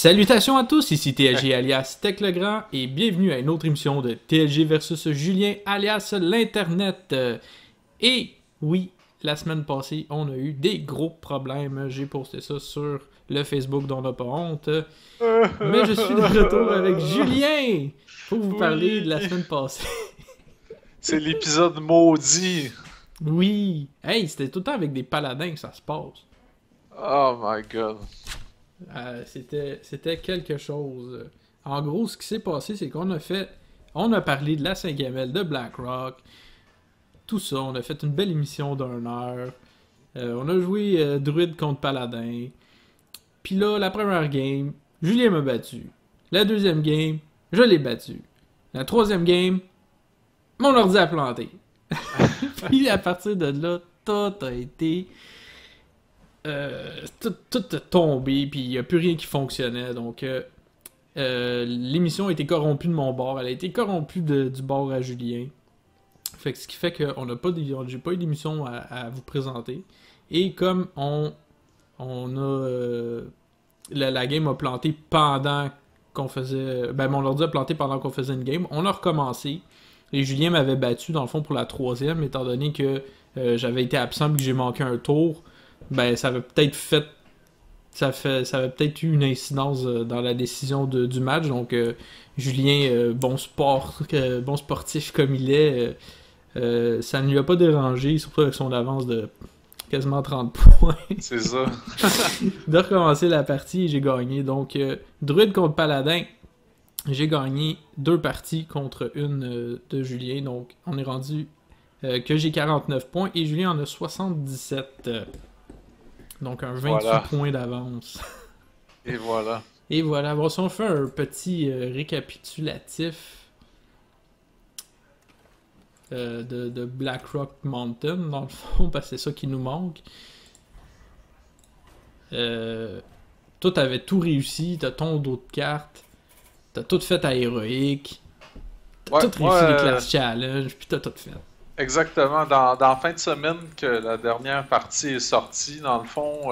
Salutations à tous, ici TLG alias Tech Legrand et bienvenue à une autre émission de TLG versus Julien alias l'Internet. Et oui, la semaine passée, on a eu des gros problèmes. J'ai posté ça sur le Facebook dont on n'a pas honte. Mais je suis de retour avec Julien pour vous parler de la semaine passée. C'est l'épisode maudit. Oui, hey, c'était tout le temps avec des paladins que ça se passe. Oh my god. C'était quelque chose. En gros, ce qui s'est passé, c'est on a parlé de la 5e de BlackRock, tout ça, on a fait une belle émission d'1 heure. On a joué Druide contre Paladin. Puis là, la première game, Julien m'a battu. La deuxième game, je l'ai battu. La troisième game, mon ordi a planté. Puis à partir de là, tout a été... tout a tombé, puis il n'y a plus rien qui fonctionnait. Donc, l'émission a été corrompue de mon bord. Elle a été corrompue du bord à Julien. Fait que ce qui fait que j'ai pas eu d'émission à vous présenter. Et comme la game a planté pendant qu'on faisait... Ben, mon ordi a planté pendant qu'on faisait une game. On a recommencé. Et Julien m'avait battu, dans le fond, pour la troisième, étant donné que j'avais été absent et que j'ai manqué un tour. Ben, ça avait peut-être eu une incidence dans la décision du match. Donc, Julien, bon sportif comme il est, ça ne lui a pas dérangé, surtout avec son avance de quasiment 30 points. C'est ça. De recommencer la partie et j'ai gagné. Donc, Druide contre Paladin, j'ai gagné 2 parties contre une de Julien. Donc, on est rendu que j'ai 49 points et Julien en a 77. Donc, un 28 points d'avance. Et voilà. Et voilà. Bon, si on fait un petit récapitulatif de BlackRock Mountain, dans le fond, parce que c'est ça qui nous manque. Toi, t'avais tout réussi, t'as ton dos de cartes, t'as tout fait à héroïque, t'as tout réussi les classes challenge, puis t'as tout fait. Exactement. Dans la fin de semaine que la dernière partie est sortie, dans le fond,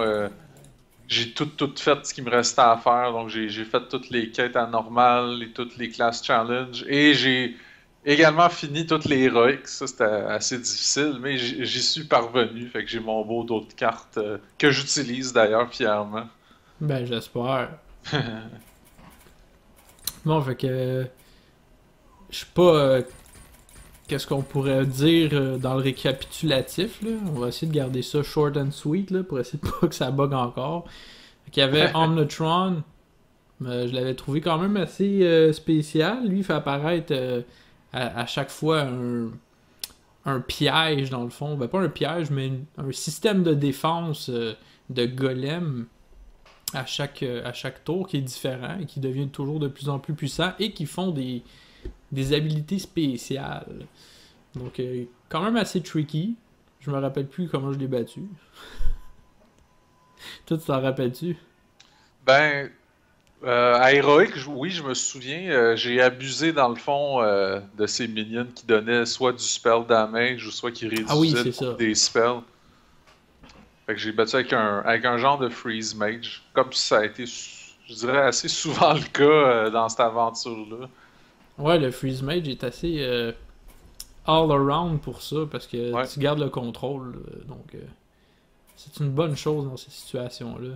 j'ai tout fait ce qui me restait à faire. Donc, j'ai fait toutes les quêtes anormales et toutes les classes challenge. Et j'ai également fini toutes les héroïques. Ça, c'était assez difficile, mais j'y suis parvenu. Fait que j'ai mon beau dos de cartes que j'utilise d'ailleurs fièrement. Ben, j'espère. Bon, fait que... Je sais pas... Qu'est-ce qu'on pourrait dire dans le récapitulatif, là. On va essayer de garder ça short and sweet, là, pour essayer de pas que ça bug encore. Il y avait Omnitron. Je l'avais trouvé quand même assez spécial. Lui, il fait apparaître à chaque fois un piège, dans le fond. Ben, pas un piège, mais un système de défense de golem à chaque tour qui est différent et qui devient toujours de plus en plus puissant et qui font des habilités spéciales. Donc, quand même assez tricky. Je me rappelle plus comment je l'ai battu. Toi, tu t'en rappelles-tu? Ben, à héroïque, oui, je me souviens. J'ai abusé, dans le fond, de ces minions qui donnaient soit du spell damage ou soit qui réduisaient le coût des spells. Fait que j'ai battu avec un genre de freeze mage. Comme ça a été, je dirais, assez souvent le cas dans cette aventure-là. Ouais, le freeze mage est assez all around pour ça parce que tu gardes le contrôle. Donc, c'est une bonne chose dans ces situations-là.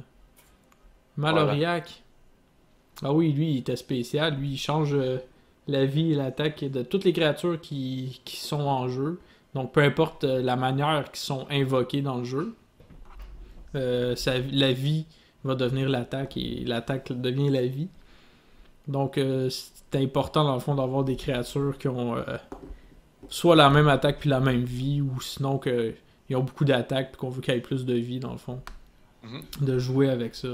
Maloriac. Voilà. Ah oui, lui, il était spécial. Lui, il change la vie et l'attaque de toutes les créatures qui sont en jeu. Donc, peu importe la manière qu'ils sont invoquées dans le jeu, la vie va devenir l'attaque et l'attaque devient la vie. Donc, c'est important, dans le fond, d'avoir des créatures qui ont soit la même attaque puis la même vie, ou sinon qu'ils ont beaucoup d'attaques puis qu'on veut qu'il y ait plus de vie, dans le fond. De jouer avec ça.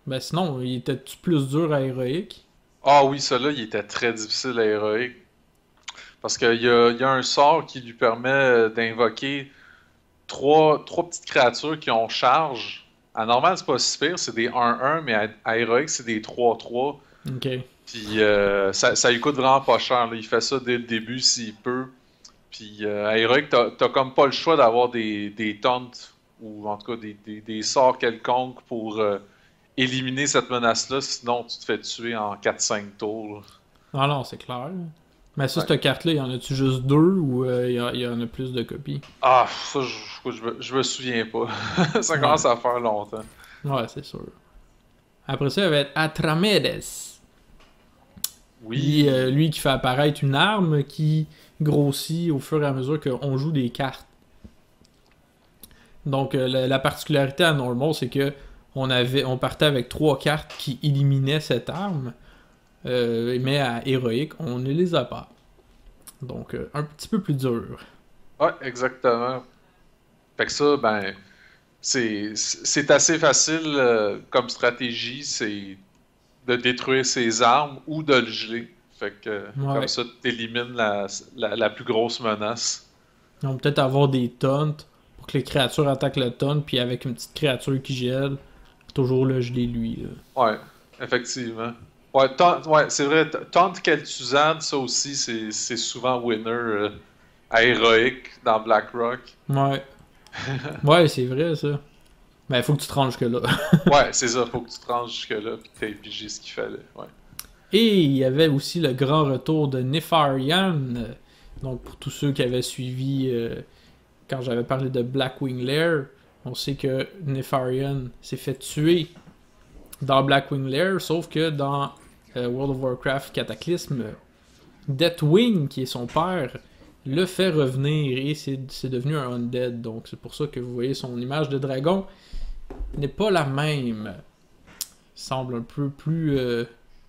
Ben sinon, il était-tu plus dur à héroïque? Ah oui, celui-là, il était très difficile à héroïque. Parce qu'il y a un sort qui lui permet d'invoquer trois petites créatures qui ont charge. À normal, c'est pas si pire, c'est des 1-1, mais à héroïque, c'est des 3-3. Ok. Puis ça lui coûte vraiment pas cher. Là. Il fait ça dès le début s'il peut. Puis à héroïque, t'as comme pas le choix d'avoir des taunts ou en tout cas des sorts quelconques pour éliminer cette menace-là, sinon tu te fais tuer en 4-5 tours. Non, non, c'est clair. Mais ça, Ouais. cette carte-là, y en a-tu juste deux ou y en a plus de copies? Ah, ça, je me souviens pas. Ça Ouais, commence à faire longtemps. ouais, c'est sûr. Après ça, il va être Atramedes. Oui. Lui qui fait apparaître une arme qui grossit au fur et à mesure qu'on joue des cartes. Donc, la particularité à Normal, c'est que on partait avec 3 cartes qui éliminaient cette arme, mais à héroïque, on ne les a pas. Donc, un petit peu plus dur. Ouais, exactement. Fait que ça, ben, c'est assez facile comme stratégie, c'est de détruire ses armes ou de le geler. Fait que comme Ouais. ça, t'élimines la plus grosse menace. On peut peut-être avoir des taunts pour que les créatures attaquent le taunt, puis avec une petite créature qui gèle, toujours le geler lui. Là. Ouais, effectivement. Ouais, c'est vrai, Taunt Kel'Thuzad, ça aussi, c'est souvent winner à héroïque dans Blackrock. Ouais. Ouais, c'est vrai ça. Mais il faut que tu te ranges que là. Ouais, c'est ça, faut que tu te ranges jusque-là pis que t'aies pigé ce qu'il fallait. Ouais. Et il y avait aussi le grand retour de Nefarian. Donc pour tous ceux qui avaient suivi quand j'avais parlé de Blackwing Lair, on sait que Nefarian s'est fait tuer dans Blackwing Lair, sauf que dans World of Warcraft Cataclysme, Deathwing, qui est son père, le fait revenir et c'est devenu un undead. Donc c'est pour ça que vous voyez son image de dragon n'est pas la même. Il semble un peu plus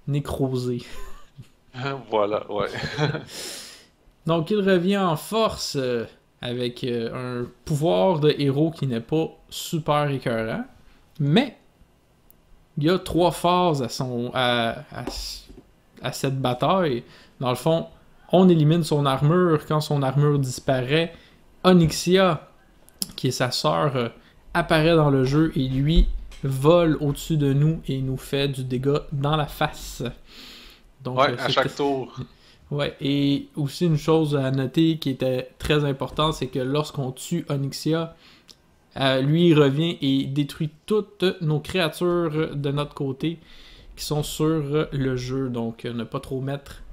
nécrosé. Voilà, ouais. Donc il revient en force avec un pouvoir de héros qui n'est pas super écœurant, mais il y a 3 phases à cette bataille. Dans le fond, on élimine son armure. Quand son armure disparaît, Onyxia, qui est sa sœur, apparaît dans le jeu et lui vole au-dessus de nous et nous fait du dégât dans la face. Donc, Ouais, à chaque tour. ouais, et aussi une chose à noter qui était très importante, c'est que lorsqu'on tue Onyxia, lui il revient et détruit toutes nos créatures de notre côté qui sont sur le jeu. Donc, ne pas trop mettre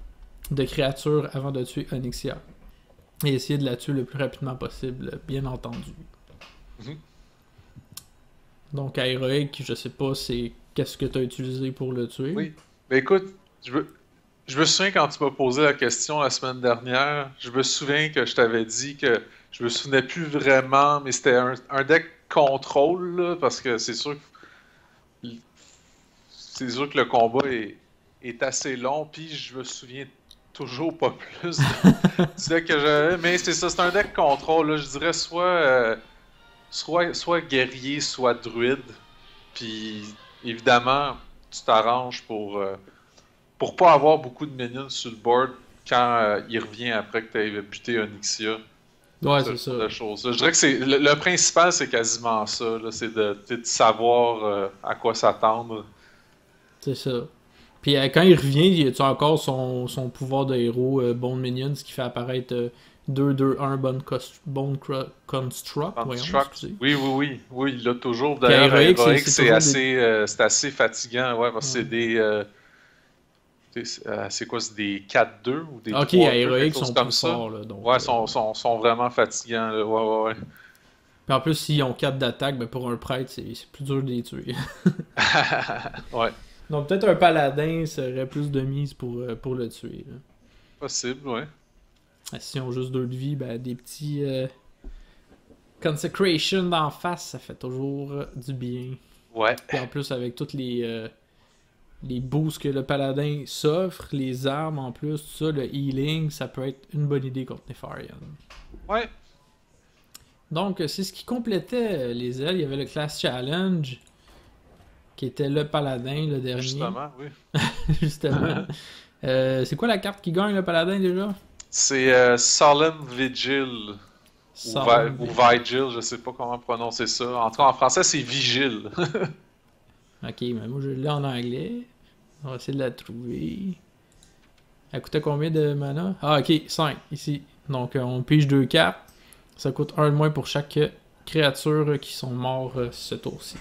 de créatures avant de tuer Onyxia. Et essayer de la tuer le plus rapidement possible, bien entendu. Mhm. Donc, à héroïque, je sais pas c'est qu'est-ce que tu as utilisé pour le tuer. Oui. Mais écoute, je me souviens quand tu m'as posé la question la semaine dernière, je me souviens que je t'avais dit que je me souvenais plus vraiment, mais c'était un deck contrôle, là, parce que c'est sûr que le combat est assez long, puis je me souviens toujours pas plus du deck que j'avais, mais c'est ça, c'est un deck contrôle, là, je dirais soit guerrier, soit druide, puis évidemment, tu t'arranges pour pas avoir beaucoup de minions sur le board quand il revient après que tu aies buté Onyxia. Ouais, Ce c'est genre ça. de choses. Je dirais que le principal, c'est quasiment ça. Là, c'est de savoir à quoi s'attendre. C'est ça. Puis quand il revient, il a encore son pouvoir de héros Bone Minions qui fait apparaître 2-2-1 Construct. Voyons, Construct. excusez. Oui, oui, oui. Oui, il l'a toujours. Puis à D'ailleurs, à héroïque, Heroic, c'est c'est toujours des. assez fatigant. Ouais, parce que c'est Ouais. des. C'est quoi? C'est des 4-2 ou des Ok, à 3-2, quelque héroïque, chose sont comme plus ça. forts, là, donc. Ouais, sont vraiment fatigants. Là. Ouais, ouais, ouais. Puis en plus, s'ils ont 4 d'attaque, ben pour un prêtre, c'est plus dur de les tuer. Ouais, Donc peut-être un paladin serait plus de mise pour le tuer. Là. possible, ouais. S'ils ont juste 2 de vie, ben des petits Consecration d'en face, ça fait toujours du bien. Ouais. Puis en plus, avec toutes les boosts que le paladin s'offre, les armes en plus, tout ça, le healing, ça peut être une bonne idée contre Nefarian. Ouais. Donc, c'est ce qui complétait les ailes. Il y avait le Class Challenge, qui était le paladin, le dernier. Justement, oui. Justement. C'est quoi la carte qui gagne le paladin déjà? C'est Solemn Vigil. Solemn Ou Vigil. Vigil, je sais pas comment prononcer ça. En tout cas, en français, c'est Vigile. Ok, mais moi je l'ai en anglais. On va essayer de la trouver. Elle coûtait combien de mana? Ah, ok, 5 ici. Donc, on pige 2 cartes. Ça coûte 1 de moins pour chaque créature qui sont morts ce tour-ci.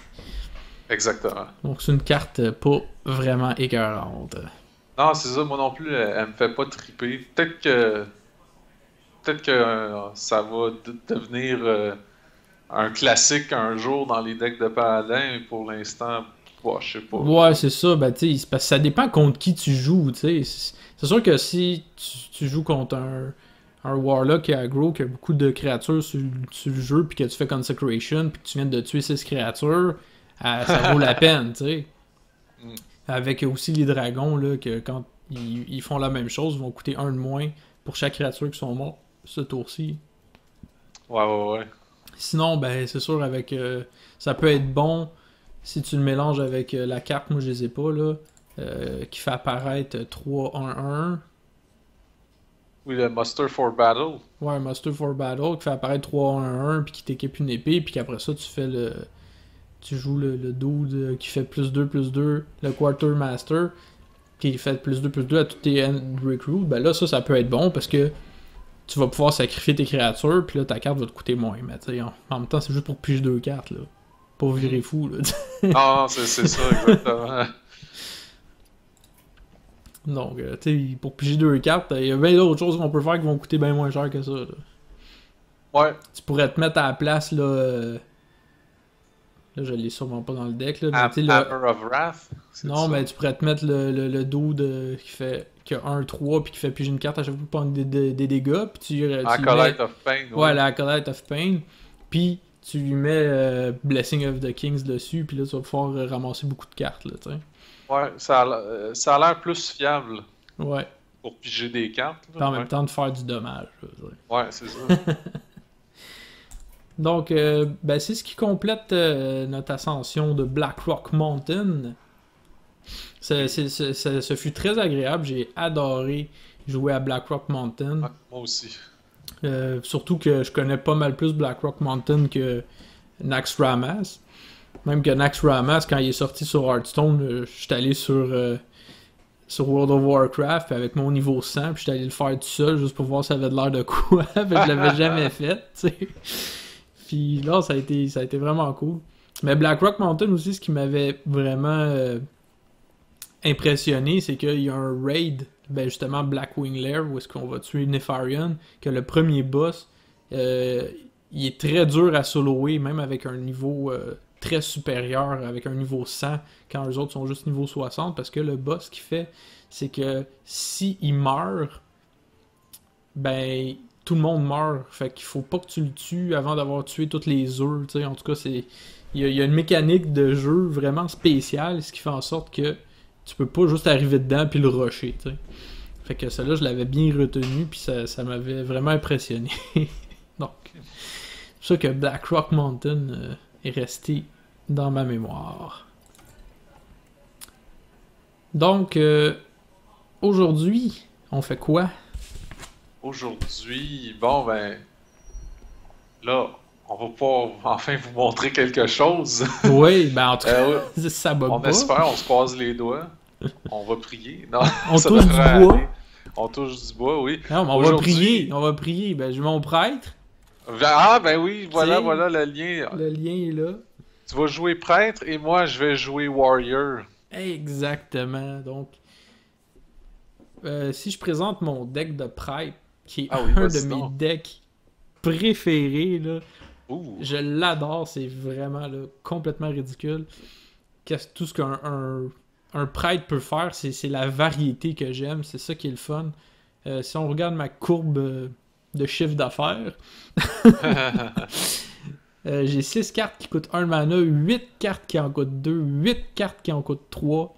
Exactement. Donc c'est une carte pas vraiment écœurante. Non, c'est ça, moi non plus, elle me fait pas triper. Peut-être que ça va devenir un classique un jour dans les decks de paladin, mais pour l'instant, bah, je sais pas. Ouais, c'est ça. Ben, tu sais, parce que ça dépend contre qui tu joues, tu sais. C'est sûr que si tu joues contre un Warlock qui est aggro, qui a beaucoup de créatures sur le jeu, puis que tu fais Consecration, puis que tu viens de tuer 6 créatures, ça vaut la peine, tu sais. Mm. Avec aussi les dragons, là, que quand ils font la même chose, ils vont coûter un de moins pour chaque créature qui sont morts ce tour-ci. Ouais. Sinon, ben, c'est sûr, avec ça peut être bon si tu le mélanges avec la carte, moi je les ai pas, là, qui fait apparaître 3-1-1. Oui, le Muster for Battle. Ouais, Master for Battle, qui fait apparaître 3-1-1, puis qui t'équipe une épée, puis qu'après ça, tu joues le dude qui fait +2/+2, le Quartermaster, qui fait +2/+2 à tous tes end recruits. Ben là, ça peut être bon parce que tu vas pouvoir sacrifier tes créatures, puis là, ta carte va te coûter moins. Mais tu sais, en même temps, c'est juste pour piger 2 cartes, là. Pas virer fou, là. Ah, c'est ça, exactement. Donc, tu sais, pour piger 2 cartes, il y a bien d'autres choses qu'on peut faire qui vont coûter bien moins cher que ça, là. Ouais. Tu pourrais te mettre à la place, là... Là, je l'ai sûrement pas dans le deck, là. Mais, tu sais, Hammer of Wrath. non, mais tu pourrais te mettre le dude qui a 1-3 puis qui fait piger une carte à chaque fois pour prendre des dégâts. Puis tu Acolyte of Pain. Ouais, la Acolyte of Pain. Puis tu lui mets Blessing of the Kings dessus. Puis là, tu vas pouvoir ramasser beaucoup de cartes, là, tu sais. Ouais, ça a l'air plus fiable Ouais. pour piger des cartes. Puis en même temps de faire du dommage, je veux dire. Ouais, c'est ça. Donc, ben, c'est ce qui complète notre ascension de Blackrock Mountain. Ce fut très agréable. J'ai adoré jouer à Blackrock Mountain. Ouais, moi aussi. Surtout que je connais pas mal plus Blackrock Mountain que Naxxramas. Même que Naxxramas, quand il est sorti sur Hearthstone, je suis allé sur World of Warcraft puis avec mon niveau 100, puis je suis allé le faire tout seul juste pour voir si ça avait de l'air de quoi. Je l'avais jamais fait, tu sais. Puis là, ça a été vraiment cool. Mais Blackrock Mountain aussi, ce qui m'avait vraiment impressionné, c'est qu'il y a un raid, ben justement Blackwing Lair, où est-ce qu'on va tuer Nefarian, que le premier boss, il est très dur à soloer, même avec un niveau très supérieur, avec un niveau 100, quand les autres sont juste niveau 60, parce que le boss, ce qu'il fait, c'est que si il meurt, ben tout le monde meurt. Fait qu'il faut pas que tu le tues avant d'avoir tué toutes les œufs. T'sais. En tout cas, il y a une mécanique de jeu vraiment spéciale, ce qui fait en sorte que tu peux pas juste arriver dedans puis le rusher. T'sais. Fait que ça là, je l'avais bien retenu puis ça m'avait vraiment impressionné. Donc, c'est pour ça que Blackrock Mountain est resté dans ma mémoire. Donc, aujourd'hui, on fait quoi? Aujourd'hui, bon ben, là, on va pouvoir enfin vous montrer quelque chose. Oui, ben en tout cas, ça bug on pas. espère, on se croise les doigts. On va prier. Non, on ça touche du devrait bois. aller. On touche du bois, oui. Non, mais on va prier. Ben, j'ai mon prêtre. Ah, ben oui, voilà, T'sais, voilà le lien. Le lien est là. Tu vas jouer prêtre et moi, je vais jouer warrior. Exactement. Donc, si je présente mon deck de prêtre, qui est oui, un de mes decks préférés, là, Ouh. je l'adore, c'est vraiment là, complètement ridicule. Tout ce qu'un prêtre peut faire, c'est la variété que j'aime, c'est ça qui est le fun. Si on regarde ma courbe de chiffre d'affaires, j'ai 6 cartes qui coûtent 1 mana, 8 cartes qui en coûtent 2, 8 cartes qui en coûtent 3.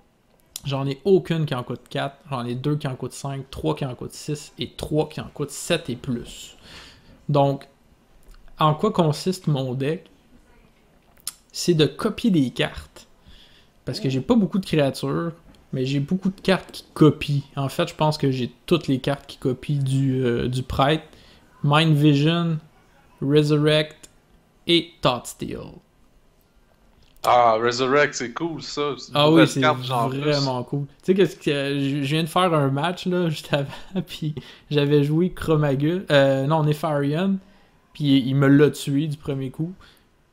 J'en ai aucune qui en coûte 4, j'en ai 2 qui en coûtent 5, 3 qui en coûtent 6 et 3 qui en coûtent 7 et plus. Donc, en quoi consiste mon deck? C'est de copier des cartes. Parce que j'ai pas beaucoup de créatures, mais j'ai beaucoup de cartes qui copient. En fait, je pense que j'ai toutes les cartes qui copient du prêtre. Mind Vision, Resurrect et Thought Steal. Ah, Resurrect, c'est cool ça. Ah oui, c'est vraiment cool. Tu sais, je viens de faire un match là, juste avant, puis j'avais joué Chromagus, non, Nefarian, puis il me l'a tué du premier coup.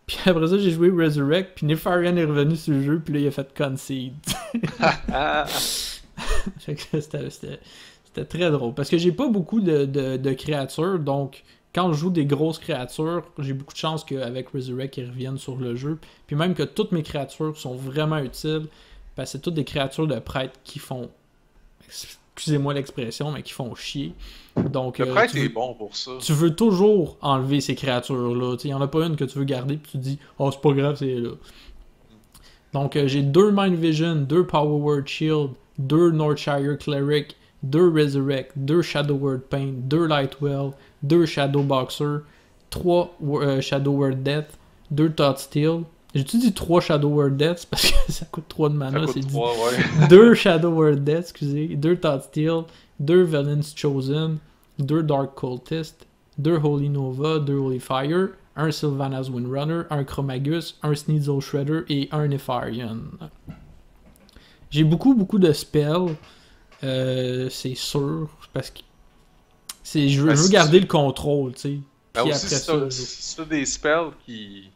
Puis après ça, j'ai joué Resurrect, puis Nefarian est revenu sur le jeu, puis là, il a fait Concede. Fait que c'était très drôle. Parce que j'ai pas beaucoup de créatures, donc quand je joue des grosses créatures, j'ai beaucoup de chances qu'avec Resurrect, ils reviennent sur le jeu. Puis même que toutes mes créatures sont vraiment utiles, parce que c'est toutes des créatures de prêtre qui font... Excusez-moi l'expression, mais qui font chier. Donc, le prêtre est bon pour ça. Tu veux toujours enlever ces créatures-là. Il n'y en a pas une que tu veux garder, puis tu te dis « Oh, c'est pas grave, c'est là. » Donc, j'ai 2 Mind Vision, 2 Power Word Shield, 2 Northshire Cleric, 2 Resurrect, 2 Shadow Word Pain, 2 Lightwell, 2 Shadow Boxer, 3 Shadow Word Death, 2 Thought Steal. J'ai-tu dit 3 Shadow Word Death parce que ça coûte 3 de mana, c'est 3, ouais. 2 Shadow Word Death, excusez, 2 Thought Steal, 2 Villain's Chosen, 2 Dark Cultist, 2 Holy Nova, 2 Holy Fire, 1 Sylvanas Windrunner, 1 Chromagus, 1 Sneasel Shredder et 1 Nefarian. J'ai beaucoup de spells, c'est sûr, parce que je veux garder le contrôle, tu sais. Ben aussi, si t'as des spells qui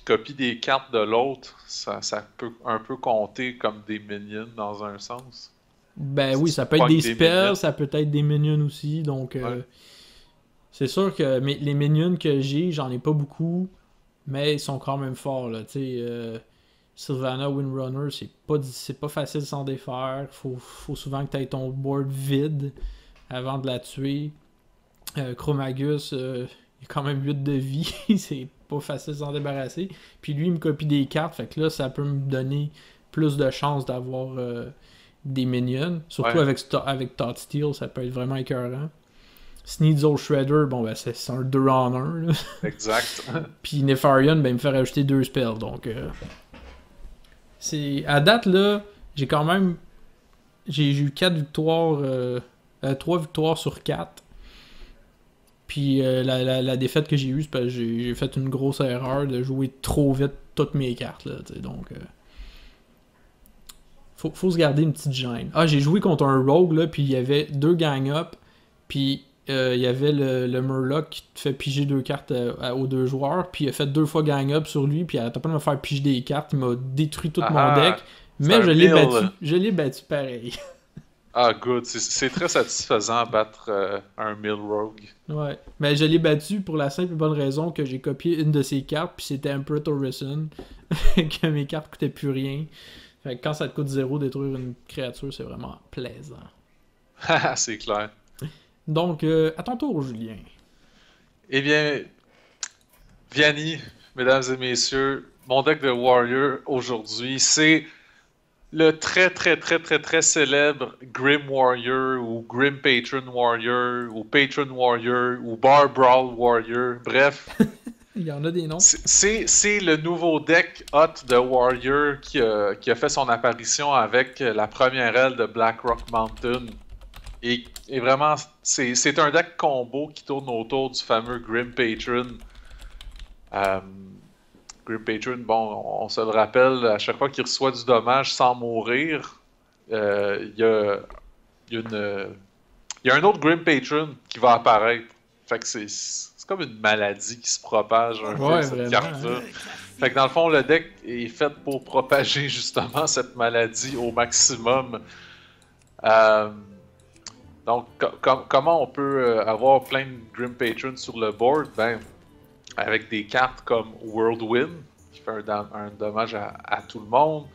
copient des cartes de l'autre, ça peut un peu compter comme des minions dans un sens. Ben oui, ça peut être des spells, ça peut être des minions aussi, donc c'est sûr que les minions que j'ai, j'en ai pas beaucoup, mais ils sont quand même forts, là, tu sais. Sylvana Windrunner, c'est pas facile de s'en défaire, faut souvent que tu aies ton board vide avant de la tuer. Chromagus, il a quand même 8 de vie, c'est pas facile de s'en débarrasser. Puis lui, il me copie des cartes, fait que là, ça peut me donner plus de chances d'avoir des minions. Surtout avec Thought Steal, ça peut être vraiment écœurant. Sneasel Shredder, bon, ben c'est un 2 en 1. Là. Exact. Puis Nefarian, ben il me fait rajouter 2 spells, donc... À date, là, j'ai quand même... J'ai eu 4 victoires... 3 victoires sur 4. Puis la défaite que j'ai eue, c'est parce que j'ai fait une grosse erreur de jouer trop vite toutes mes cartes, là, donc... Faut se garder une petite gêne. Ah, j'ai joué contre un rogue, là, puis il y avait 2 gang-up, puis il y avait le Murloc qui te fait piger 2 cartes aux 2 joueurs, puis il a fait 2 fois gang-up sur lui, puis il arrêtait pas de me faire piger des cartes, il m'a détruit tout mon deck, mais je l'ai battu pareil. Ah, good. C'est très satisfaisant battre un Mill Rogue. Ouais. Mais je l'ai battu pour la simple et bonne raison que j'ai copié une de ses cartes, puis c'était Emperor Orison, que mes cartes coûtaient plus rien. Fait que quand ça te coûte 0 détruire une créature, c'est vraiment plaisant. C'est clair. Donc, à ton tour, Julien. Eh bien, Vianney, mesdames et messieurs, mon deck de Warrior aujourd'hui, c'est le très célèbre Grim Warrior ou Grim Patron Warrior ou Patron Warrior ou Bar Brawl Warrior, bref. Il y en a des noms. C'est le nouveau deck hot de Warrior qui a fait son apparition avec la première aile de Blackrock Mountain. Et vraiment, c'est un deck combo qui tourne autour du fameux Grim Patron. Grim Patron, bon, on se le rappelle, à chaque fois qu'il reçoit du dommage sans mourir, il y a un autre Grim Patron qui va apparaître. Fait que c'est comme une maladie qui se propage un peu, cette carte-là. Fait que dans le fond, le deck est fait pour propager justement cette maladie au maximum. Donc, comment on peut avoir plein de Grim Patrons sur le board? Ben, avec des cartes comme Whirlwind, qui fait un dommage à tout le monde.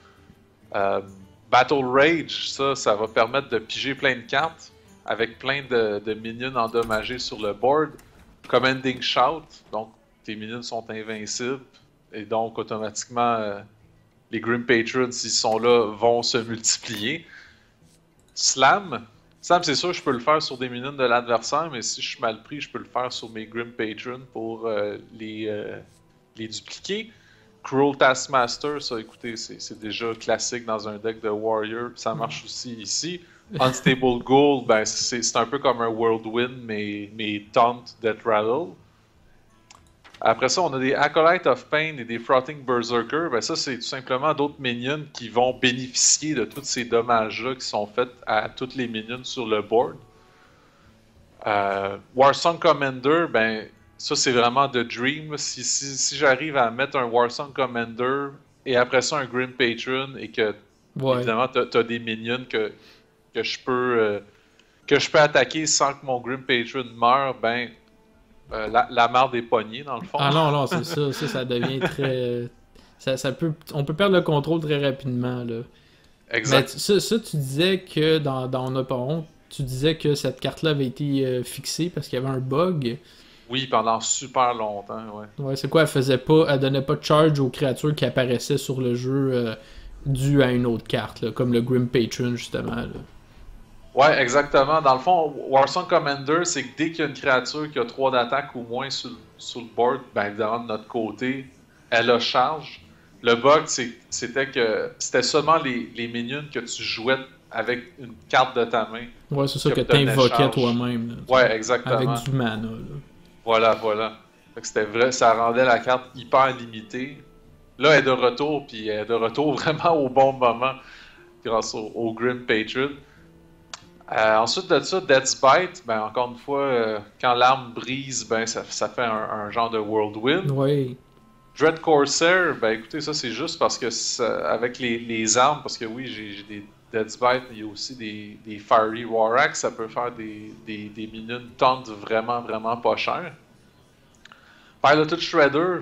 Battle Rage, ça va permettre de piger plein de cartes avec plein de minions endommagés sur le board. Commanding Shout, donc tes minions sont invincibles, et donc automatiquement les Grim Patrons, s'ils sont là, vont se multiplier. Slam, c'est sûr je peux le faire sur des minions de l'adversaire, mais si je suis mal pris, je peux le faire sur mes Grim Patrons pour les dupliquer. Cruel Taskmaster, ça écoutez, c'est déjà classique dans un deck de Warrior, ça marche aussi ici. Unstable Ghoul, ben c'est un peu comme un Whirlwind, mais Taunt, Death Rattle. Après ça, on a des Acolyte of Pain et des Frotting Berserker. Ben ça, c'est tout simplement d'autres minions qui vont bénéficier de tous ces dommages-là qui sont faits à toutes les minions sur le board. Warsong Commander, ben ça c'est vraiment the dream. Si j'arrive à mettre un Warsong Commander et après ça un Grim Patron et que Ouais. évidemment t'as des minions que je peux que je peux attaquer sans que mon Grim Patron meure, ben la merde est pognée dans le fond. Ah non, non, c'est ça. Ça devient très. Ça peut, on peut perdre le contrôle très rapidement, là. Mais Exact. ça, tu disais que dans On n'a pas honte, tu disais que cette carte-là avait été fixée parce qu'il y avait un bug. Oui, pendant super longtemps, ouais. Ouais, c'est quoi, elle faisait pas, elle donnait pas de charge aux créatures qui apparaissaient sur le jeu dû à une autre carte, là, comme le Grim Patron, justement, là. Ouais, exactement. Dans le fond, Warsong Commander, c'est que dès qu'il y a une créature qui a 3 d'attaque ou moins sur le board, ben évidemment de notre côté, elle a charge. Le bug, c'était que c'était seulement les minions que tu jouais avec une carte de ta main Ouais, c'est ça qui que obtenaient t'invoquais charge. toi-même, là, Ouais, avec exactement. du mana, là. Voilà, voilà. Fait que c'était vrai, ça rendait la carte hyper limitée. Là, elle est de retour, puis elle est de retour vraiment au bon moment grâce au Grim Patron. Ensuite de ça, Death's Bite, ben encore une fois, quand l'arme brise, ben ça fait un genre de whirlwind. Ouais. Dread Corsair, ben écoutez, ça c'est juste parce que avec les armes, parce que oui, j'ai des Death's Bite, mais il y a aussi des Fiery War Axe, ça peut faire des minions taunt vraiment, vraiment pas cher. Piloted Shredder,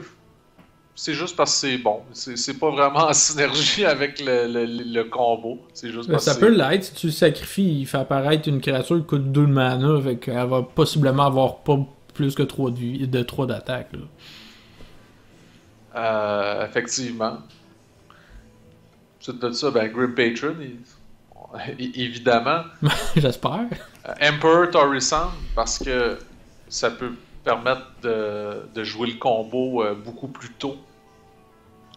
c'est juste parce que c'est bon. C'est pas vraiment en synergie avec le combo. C'est juste parce Ça que peut c'est. l'être, si tu le sacrifies, il fait apparaître une créature qui coûte 2 de mana, fait qu'elle va possiblement avoir pas plus que 3 de 3 d'attaque, là. Effectivement. Ensuite de ça, ben Grim Patron, évidemment. J'espère. Emperor Torrisan, parce que ça peut permettre de jouer le combo beaucoup plus tôt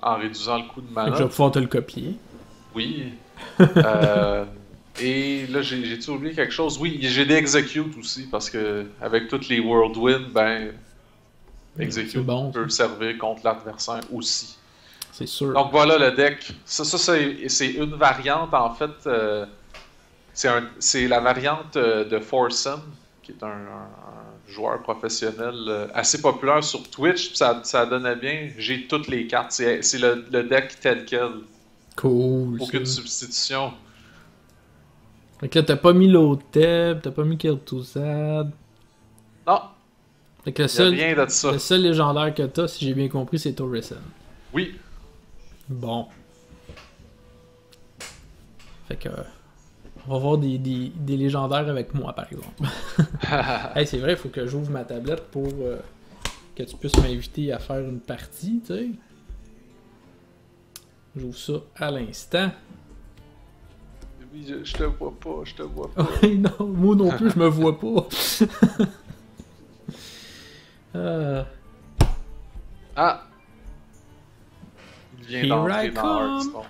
en réduisant le coût de Fait que je mana. vais pouvoir te le copier. Oui. Et là, j'ai-tu oublié quelque chose? Oui, j'ai des Execute aussi, parce que avec toutes les Whirlwind, ben, C'est Execute bon, peut servir contre l'adversaire aussi. c'est sûr. Donc voilà le deck. Ça c'est une variante, en fait. C'est la variante de Forsen, qui est un joueur professionnel assez populaire sur Twitch. Puis ça donnait bien. J'ai toutes les cartes. C'est le deck tel quel. Cool, Aucune ça. substitution. Fait que là, t'as pas mis l'Otep, t'as pas mis Kel'Thuzad. Non, Fait que il n'y a rien de ça. le seul légendaire que t'as, si j'ai bien compris, c'est Torresen. Oui, Bon. Fait que... on va voir des légendaires avec moi, par exemple. Hey, c'est vrai, il faut que j'ouvre ma tablette pour que tu puisses m'inviter à faire une partie, tu sais. J'ouvre ça à l'instant. oui, je te vois pas, je te vois pas. Oui, non, moi non plus, je me vois pas. Euh, Ah! Il vient Here d'entrer I dans come. Hearthstone.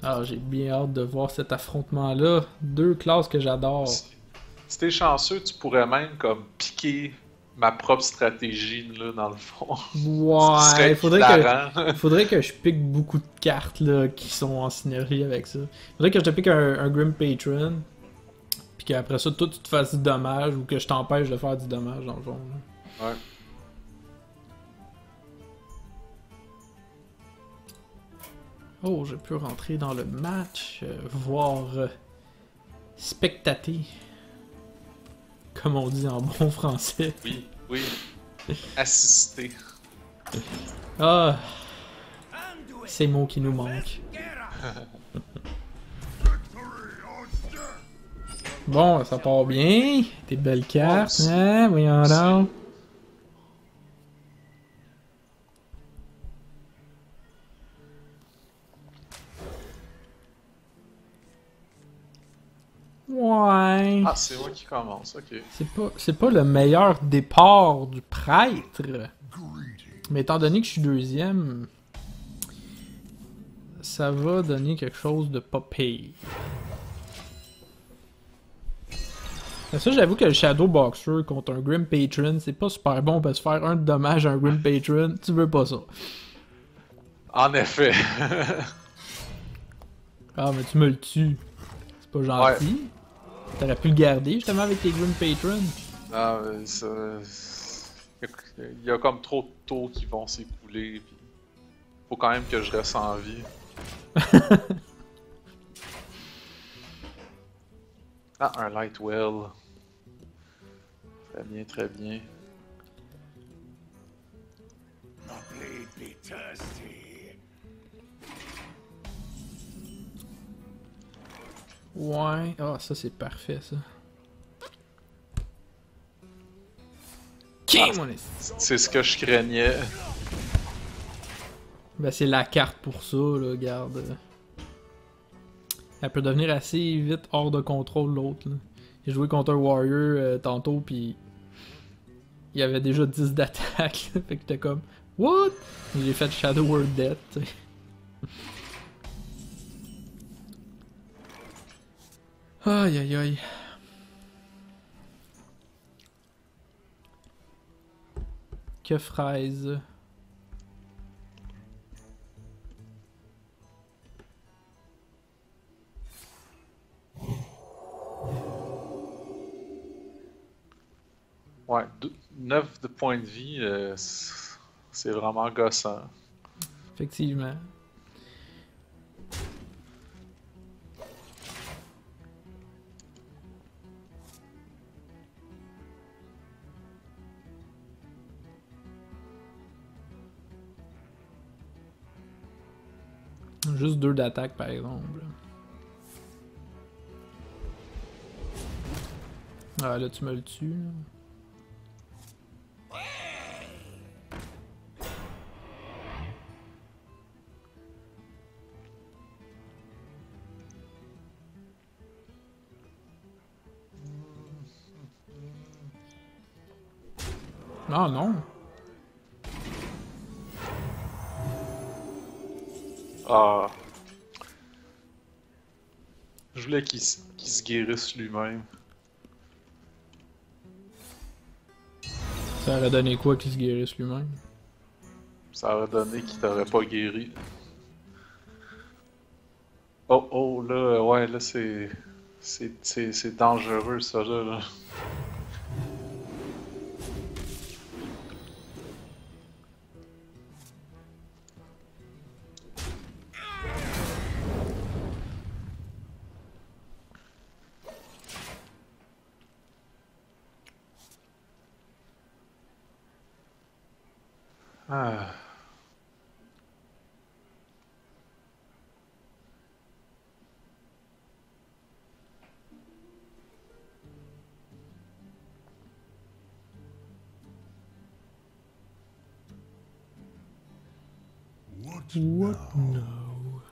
Ah, j'ai bien hâte de voir cet affrontement-là. Deux classes que j'adore. Si t'es chanceux, tu pourrais même comme piquer ma propre stratégie là, dans le fond. Ce Ouais, serait hilarant. faudrait que je pique beaucoup de cartes là, qui sont en synergie avec ça. Faudrait que je te pique un Grim Patron, puis qu'après ça, toi, tu te fasses du dommage, ou que je t'empêche de faire du dommage, dans le fond. Là. Ouais. Oh, je peux rentrer dans le match, voir spectater, comme on dit en bon français. Oui, oui. Assister. Ah, ces mots qui nous manquent. Bon, ça part bien. Tes belles cartes, Aussi. hein? Voyons Aussi. donc. Ouais. Ah, c'est moi qui commence, ok. C'est pas le meilleur départ du prêtre. Mais étant donné que je suis deuxième, ça va donner quelque chose de pas pire. Mais ça, j'avoue que le Shadow Boxer contre un Grim Patron, c'est pas super bon parce que faire un de dommage à un Grim Patron, tu veux pas ça. En effet. Ah, mais tu me le tues. C'est pas gentil. T'aurais pu le garder justement avec tes Grim Patrons. Ah, il y a comme trop de tours qui vont s'écouler. Puis faut quand même que je reste en vie. Ah, un light well. Très bien, très bien. Ouais. Ah, ça c'est parfait ça. Ah, c'est ce que je craignais. Ben c'est la carte pour ça, là, regarde. Elle peut devenir assez vite hors de contrôle l'autre. J'ai joué contre un Warrior tantôt, puis il y avait déjà 10 d'attaque. Fait que j'étais comme, what? J'ai fait Shadow Word Death, t'sais. Aïe aïe aïe. Que fraise. Ouais, 9 de points de vie, c'est vraiment gossant. Effectivement. Juste 2 d'attaque par exemple. Ah là tu me le tues. Là. Ah non. Ah. Je voulais qu'il se guérisse lui-même. Ça aurait donné quoi qu'il se guérisse lui-même? Ça aurait donné qu'il t'aurait pas guéri. Oh, oh, là, ouais, là, c'est dangereux, ça, là. Ah. What no?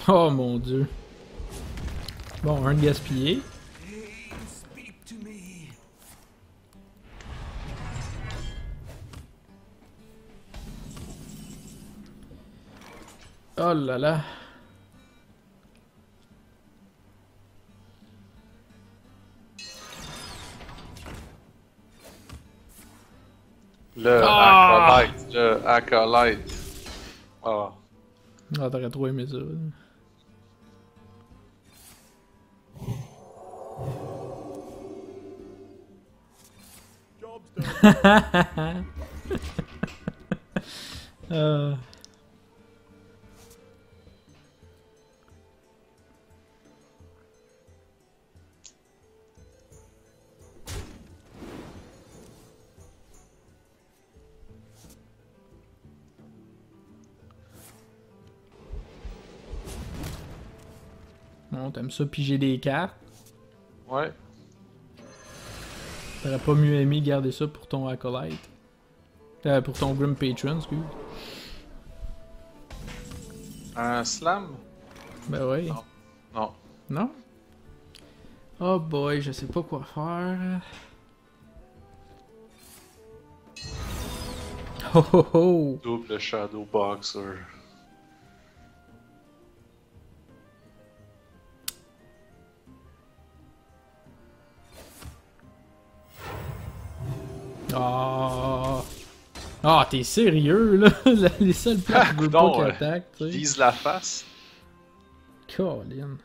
Oh mon dieu. Bon, un de gaspillé. Oh là là. Le Ah! acolyte, le acolyte. Ah. Ah, t'aurais trop aimé ça. Euh, Bon, t'aimes ça piger des cartes. Ouais. T'aurais pas mieux aimé garder ça pour ton acolyte. Pour ton Grim Patron, excuse. Un slam? Ben oui. Non. Non. Non? Oh boy, je sais pas quoi faire. Oh oh oh! Double Shadow Boxer. Ah, ah t'es sérieux là? Les seuls plans que je veux pas Non, qu'il attaque, tu sais. Vise la face. Colin.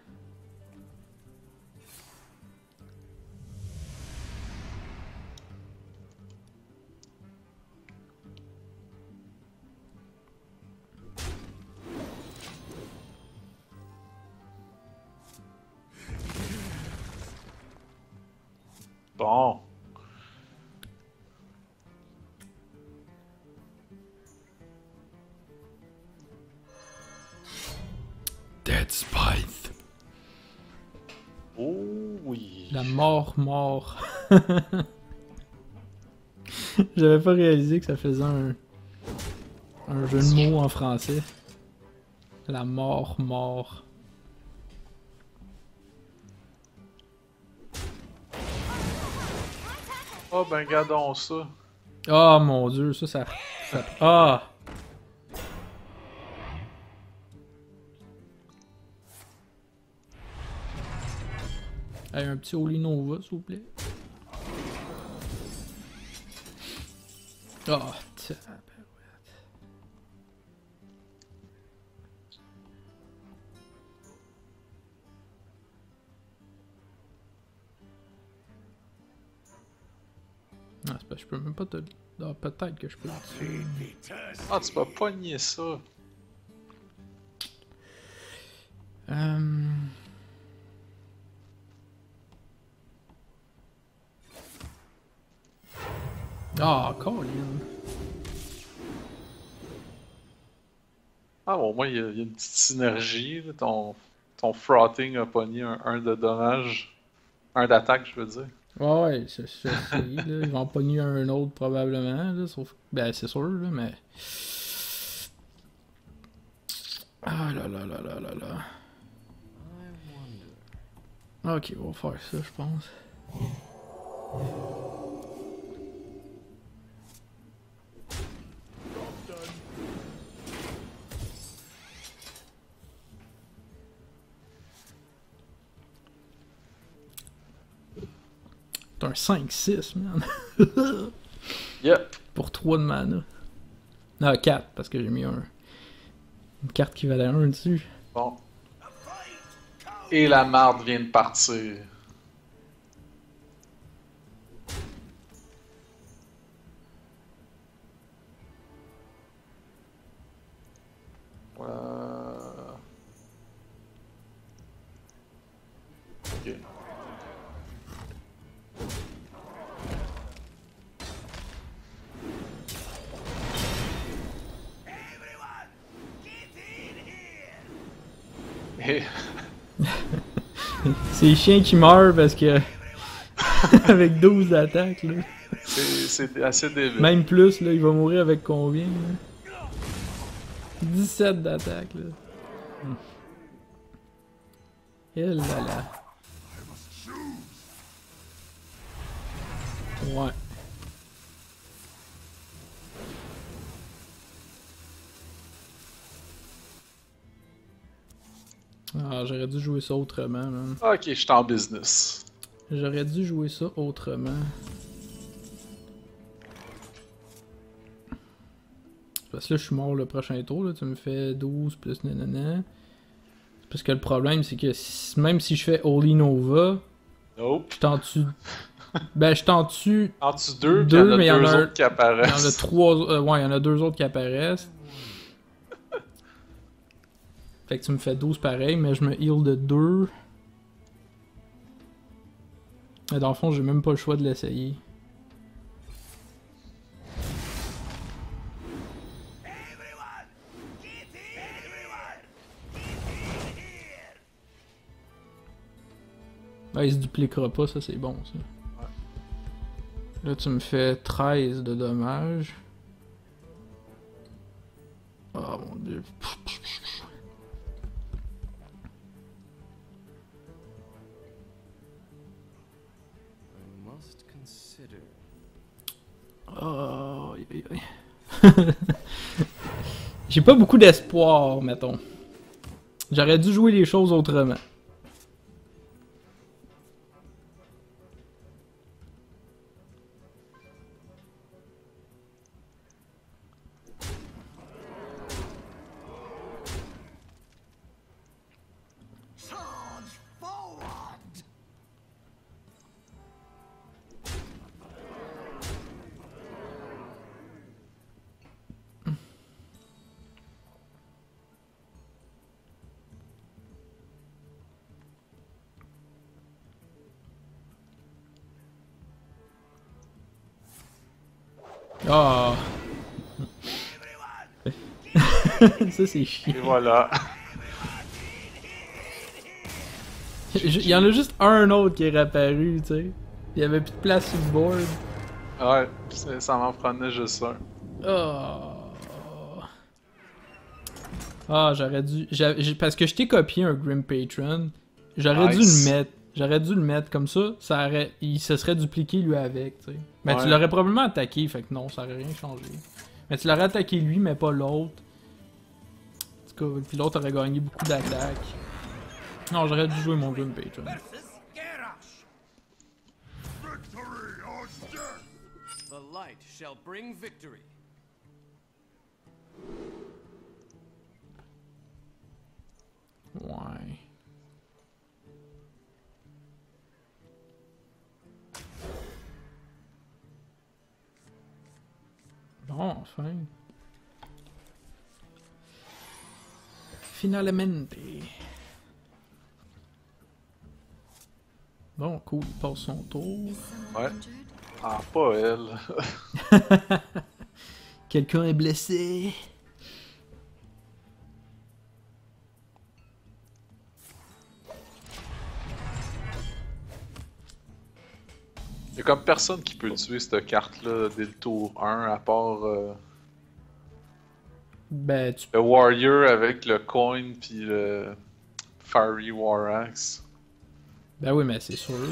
Bon. Dead Spite. Oh oui. La mort. J'avais pas réalisé que ça faisait un jeu de mots en français. La mort. Oh ben regardons ça. Ah mon dieu, ça... Ah! Hey, un petit Holy Nova, s'il vous plaît. Ah, tiens. Ah, c'est parce que je peux même pas te... Ah, peut-être que je peux. Ah, tu peux pogner ça. Ah, Colin. Ah bon, au moins il y a une petite synergie. Là. Ton frotting a pogné un de dommage. Un d'attaque, je veux dire. Ouais, c'est là. Ils vont en pogner un autre probablement, là, sauf... Ben, c'est sûr, là, mais... Ah là là là là là là. Ok, on va faire ça, je pense. C'est un 5-6, man. Yep. Pour 3 de mana. Non, 4, parce que j'ai mis une carte qui valait 1 dessus. Bon. Et la marde vient de partir. Ok. Et... C'est les chiens qui meurent parce que... avec 12 d'attaque, là. c'est assez débile. Même plus, là, il va mourir avec combien, là? 17 d'attaque, là. Et là là. Ouais. Ah, j'aurais dû jouer ça autrement, man. Ok, je suis en business. J'aurais dû jouer ça autrement. Parce que là, je suis mort le prochain tour, là. Tu me fais 12 plus nanana. Parce que le problème, c'est que même si je fais Holy Nova, Nope. je t'en tue. Ben, je t'en tue. En dessous deux, puis il y en a mais deux autres qui il y en a apparaissent. 3. Ouais, il y en a 2 autres qui apparaissent. Fait que tu me fais 12 pareil, mais je me heal de 2. Mais dans le fond, j'ai même pas le choix de l'essayer. Ah, il se dupliquera pas, ça c'est bon ça. Là tu me fais 13 de dommages. Oh mon dieu. Oh, aïe, aïe. J'ai pas beaucoup d'espoir, mettons. J'aurais dû jouer les choses autrement. Ah! Ça, c'est Et chiant. voilà. Il y en a juste un autre qui est réapparu, tu sais. Il y avait plus de place sur le board. Ouais, ça m'en prenait juste un. Oh. Ah, j'aurais dû. Parce que je t'ai copié un Grim Patron. J'aurais dû le Nice. mettre. J'aurais dû le mettre comme ça il se serait dupliqué lui avec, tu sais. Mais tu Ouais. l'aurais probablement attaqué, fait que non, ça aurait rien changé. Mais tu l'aurais attaqué lui, mais pas l'autre. En tout cas, puis l'autre aurait gagné beaucoup d'attaques. Non, j'aurais dû jouer mon Grim Patron. The light shall bring victory. Ouais. Bon, enfin. Finalmente. Bon, cool, il passe son tour. Ouais. Ah, pas elle. Quelqu'un est blessé. Il y a comme personne qui peut tuer cette carte-là dès le tour 1, à part Ben, tu le Warrior avec le coin puis le Fiery War Axe. Ben oui, mais c'est sûr, là.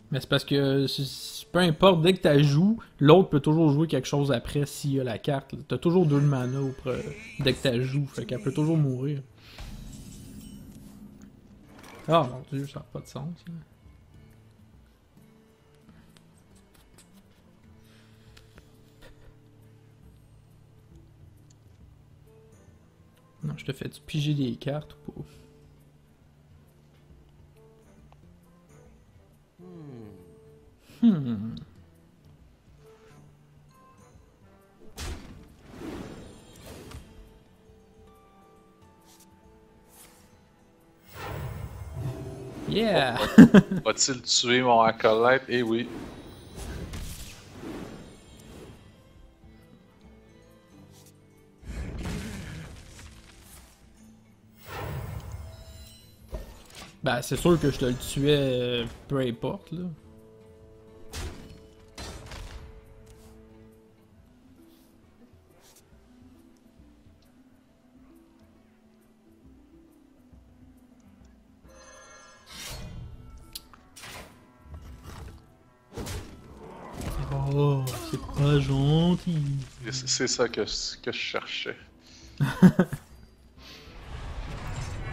Mais c'est parce que peu importe, dès que tu joues, l'autre peut toujours jouer quelque chose après s'il y a la carte. T'as toujours 2 de mana dès que tu joues, fait qu'elle peut toujours mourir. Ah mon dieu, ça n'a pas de sens. Là. Non, je te fais-tu piger des cartes ou pas? Hmm. Yeah! Va-t-il tuer mon acolyte? Eh oui. Ben, c'est sûr que je te le tuais peu importe, là. Oh, c'est pas gentil. C'est ça que je cherchais.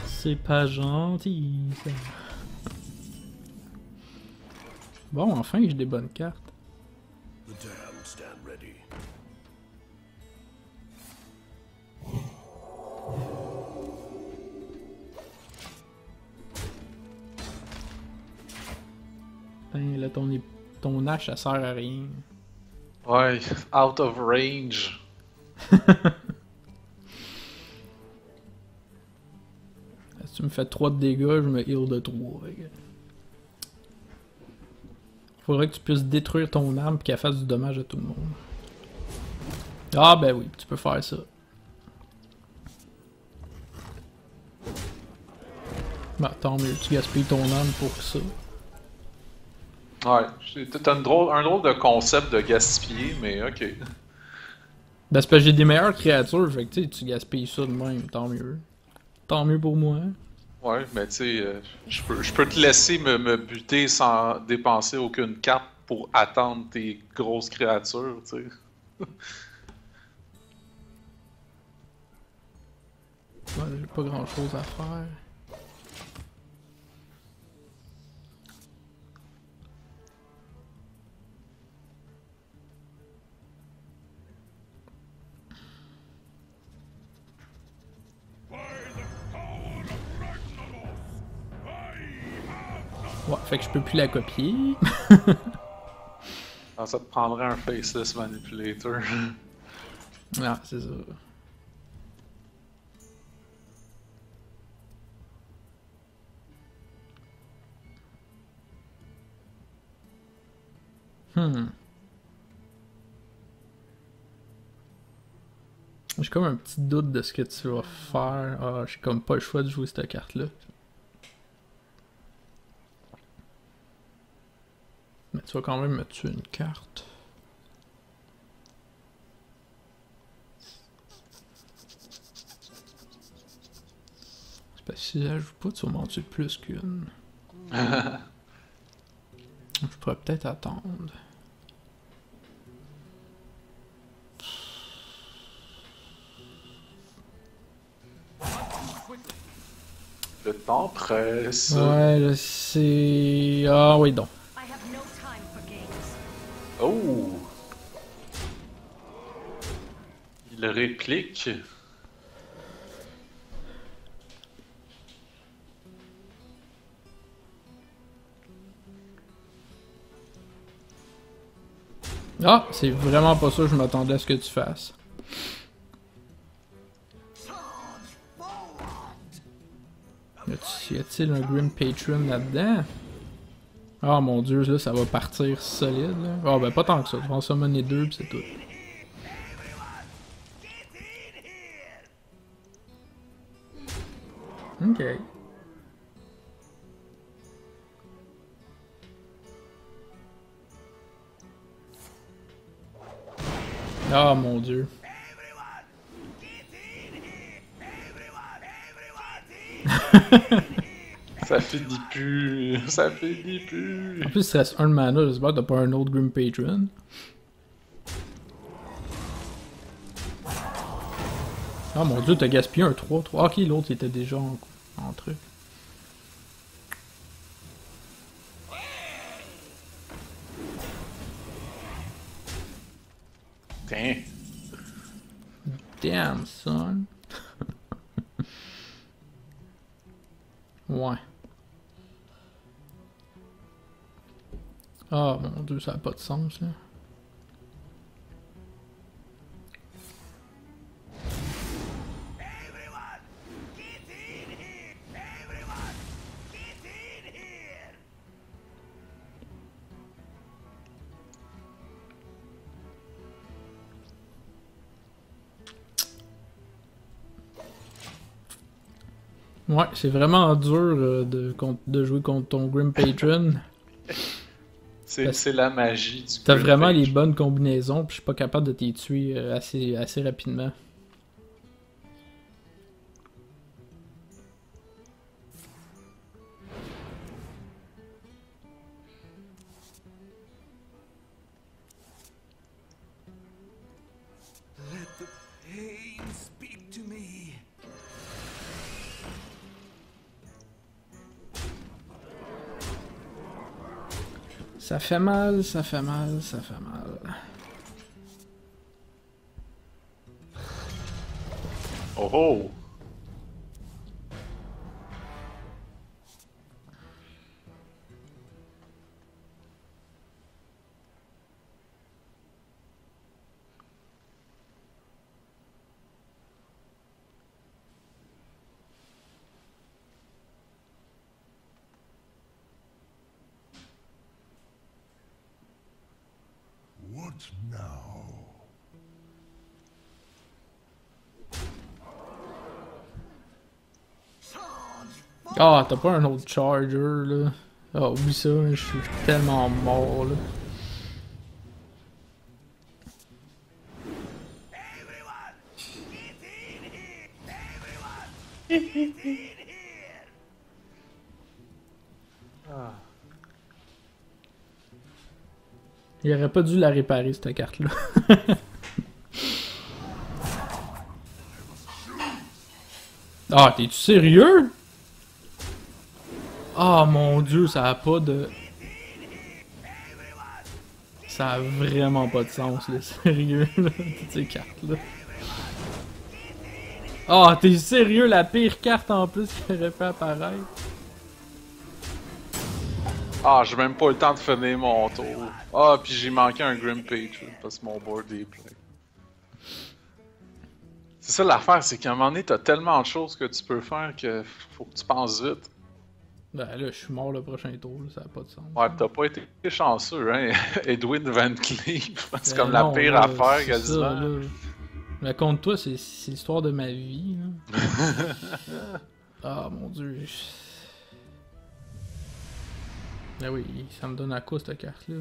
C'est pas gentil, ça. Bon, enfin, j'ai des bonnes cartes. The damned stand ready. Ben, là, ton hache, ça sert à rien. Ouais, out of range. Si tu me fais 3 de dégâts, je me heal de 3. Faudrait que tu puisses détruire ton arme et qu'elle fasse du dommage à tout le monde. Ah ben oui, tu peux faire ça. Bah tant mieux, tu gaspilles ton arme pour ça. Ouais, t'as un drôle de concept de gaspiller, mais ok. Ben c'est parce que j'ai des meilleures créatures, fait que tu sais, tu gaspilles ça de même, tant mieux. Tant mieux pour moi. Ouais, mais tu sais, je peux te laisser me buter sans dépenser aucune carte pour attendre tes grosses créatures, tu sais. Ouais, j'ai pas grand chose à faire. Ouais, fait que je peux plus la copier. Alors, ça te prendrait un Faceless Manipulator. Ah, c'est ça. Hmm. J'ai comme un petit doute de ce que tu vas faire. Ah, j'ai comme pas le choix de jouer cette carte-là. Mais tu vas quand même me tuer une carte. C'est parce que si je joue pas, tu vas m'en tuer plus qu'une. Je pourrais peut-être attendre. Le temps presse. Ouais, là, c'est... Ah oui, donc. I have no time for games. Oh! Il réplique. Ah, c'est vraiment pas ça que je m'attendais à ce que tu fasses. Y a-t-il un Grim Patron là-dedans? Ah mon dieu, là ça va partir solide. Là. Ah ben pas tant que ça, tu vas en summoner 2 pis c'est tout. Ok. Ah mon dieu. Ça finit plus. Ça finit plus. En plus, il reste un de mana, j'espère que t'as pas un autre Grim Patron. Ah mon dieu, t'as gaspillé un 3-3. Ok, l'autre était déjà en truc. Tiens. Damn, son. Ouais. Ah mon dieu, ça a pas de sens là. Ouais, c'est vraiment dur de jouer contre ton Grim Patron. C'est la magie du T'as Grim vraiment Patron. les bonnes combinaisons, puis je suis pas capable de t'y tuer assez rapidement. Let the pain speak to me. Ça fait mal, ça fait mal, ça fait mal. Oh oh! What now? Ah, t'as pas un autre charger là. Ah, oublie ça, je suis tellement mort là. Il aurait pas dû la réparer cette carte là. Ah, t'es-tu sérieux? Ah mon dieu, ça a pas de... Ça a vraiment pas de sens là, sérieux là, toutes ces cartes là. Ah, t'es sérieux, la pire carte en plus qui aurait fait apparaître. Ah, j'ai même pas eu le temps de finir mon tour. Ah, puis j'ai manqué un Grim Patron parce que mon board est plein. C'est ça l'affaire, c'est qu'à un moment donné, t'as tellement de choses que tu peux faire que faut que tu penses vite. Ben là, je suis mort le prochain tour, là, ça n'a pas de sens. Ouais, t'as pas été chanceux, hein? Edwin Van Cleef, c'est Ben comme la non, pire là, affaire c'est quasiment. ça, là. Mais contre toi, c'est l'histoire de ma vie, là. Ah mon dieu. Ah oui, ça me donne à quoi cette carte-là?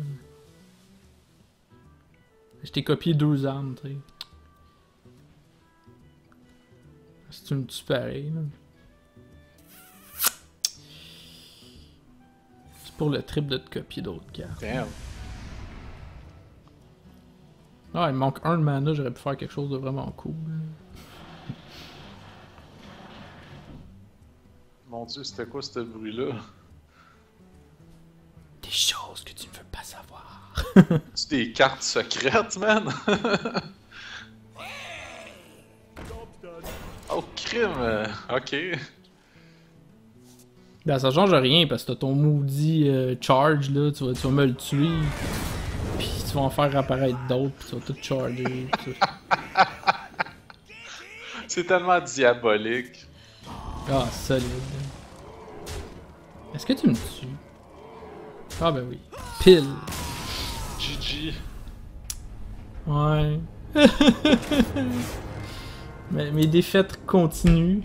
Je t'ai copié 2 armes, tu sais. Si tu me tues pareil, là. C'est pour le trip de te copier d'autres cartes. Damn. Ah, il me manque 1 de mana, j'aurais pu faire quelque chose de vraiment cool. Mon dieu, c'était quoi ce bruit-là? Des choses que tu ne veux pas savoir. C'est des cartes secrètes, man? Oh, crime! Ok. Ben ça change rien parce que t'as ton maudit charge là, tu vas me le tuer. Puis tu vas en faire apparaître d'autres, puis tu vas tout charger. Tout. C'est tellement diabolique. Ah, solide. Est-ce que tu me tues? Ah ben oui. Pile. GG. Ouais. Mais mes défaites continuent.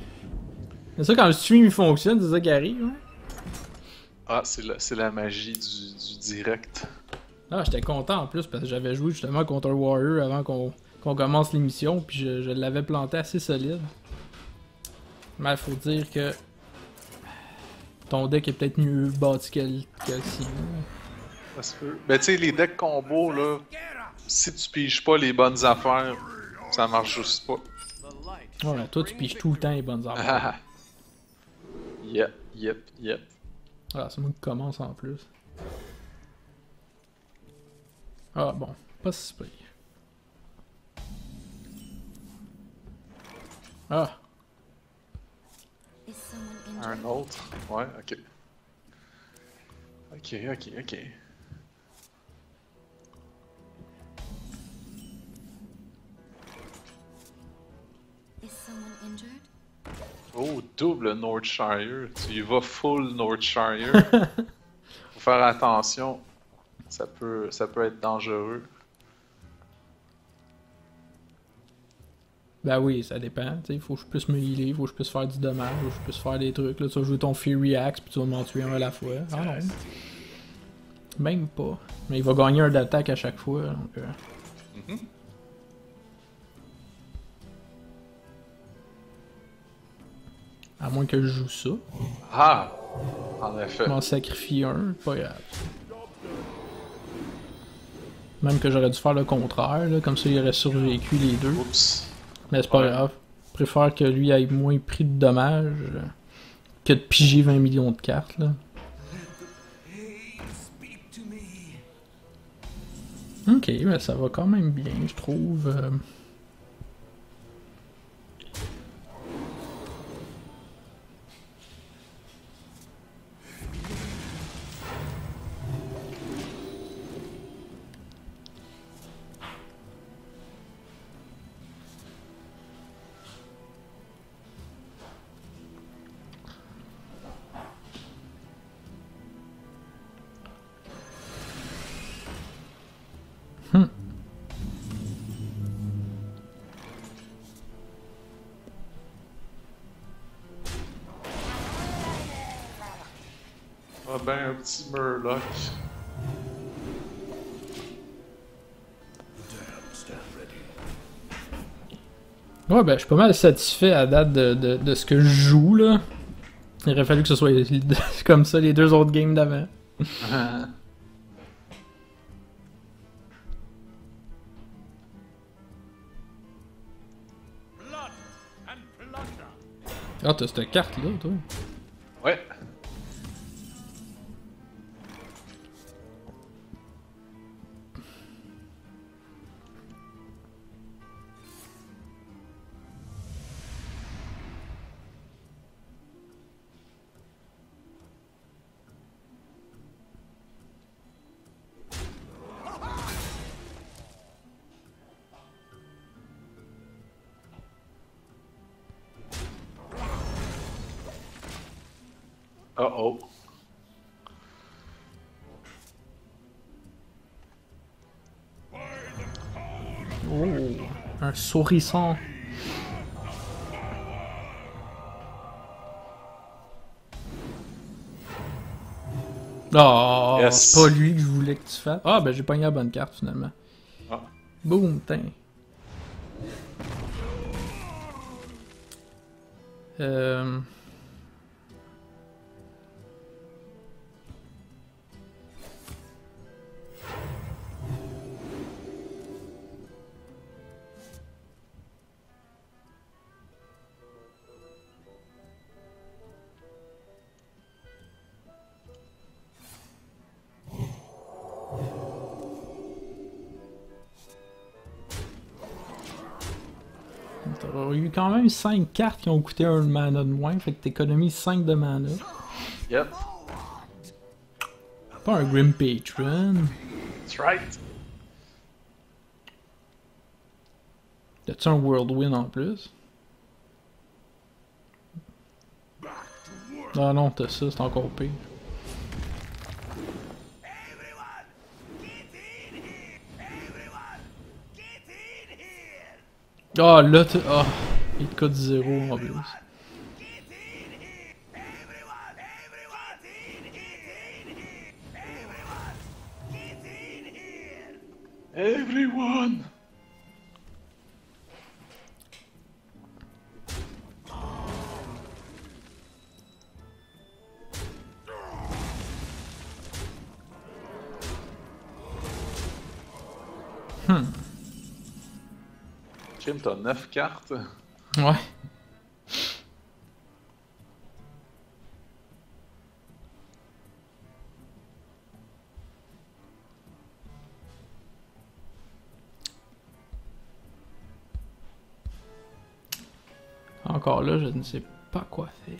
C'est ça quand le stream il fonctionne, c'est ça qui arrive, hein? Ah, c'est la magie du direct. Ah, j'étais content en plus parce que j'avais joué justement contre un Warrior avant qu'on commence l'émission, puis je l'avais planté assez solide. Mais il faut dire que ton deck est peut-être mieux bâti que le sien. Ça se peut. Ben, tu sais, les decks combo, là, si tu piges pas les bonnes affaires, ça marche juste pas. Ouais, toi tu piges tout le temps les bonnes affaires. Yep. Ah, c'est moi qui commence en plus. Ah bon, pas si pire. Ah, Is someone injured? Un autre. Ouais, ok. Ok. Is someone injured? Oh, double Northshire. Tu y vas full Northshire. Faut faire attention. Ça peut être dangereux. ben oui, ça dépend. Il faut que je puisse me healer, faut que je puisse faire du dommage, faut que je puisse faire des trucs. Là, tu vas jouer ton Fury Axe, puis tu vas m'en tuer un à la fois. Ah non. Même pas. Mais il va gagner un d'attaque à chaque fois. Donc, à moins que je joue ça. Ah! En effet. Je m'en sacrifie un, pas grave. Même que j'aurais dû faire le contraire, là, comme ça il aurait survécu les deux. Oups. Mais c'est pas Ouais. grave. Je préfère que lui ait moins pris de dommages que de piger 20 millions de cartes. Là. Pain speak to me. Ok, mais ça va quand même bien, je trouve. Ah ben, un petit Murloc. Ouais, ben je suis pas mal satisfait à date de ce que je joue là. Il aurait fallu que ce soit comme ça les 2 autres games d'avant. Ah, t'as cette carte là, toi. Ouais. Oh. Un sourisson. Oh, Yes. c'est pas lui que je voulais que tu fasses. Ah, ben j'ai pogné la bonne carte finalement. Ah. Boum, tain. Euh... T'auras eu quand même 5 cartes qui ont coûté un mana de moins, fait que t'économises 5 de mana. Yep. Pas un Grim Patron. That's right. T'as-tu un Whirlwind en plus? Ah non, t'as ça, c'est encore pire. Ah là, ah, il te coûte 0 en plus. Everyone! Jim, t'as 9 cartes. Ouais. Encore là, je ne sais pas quoi faire.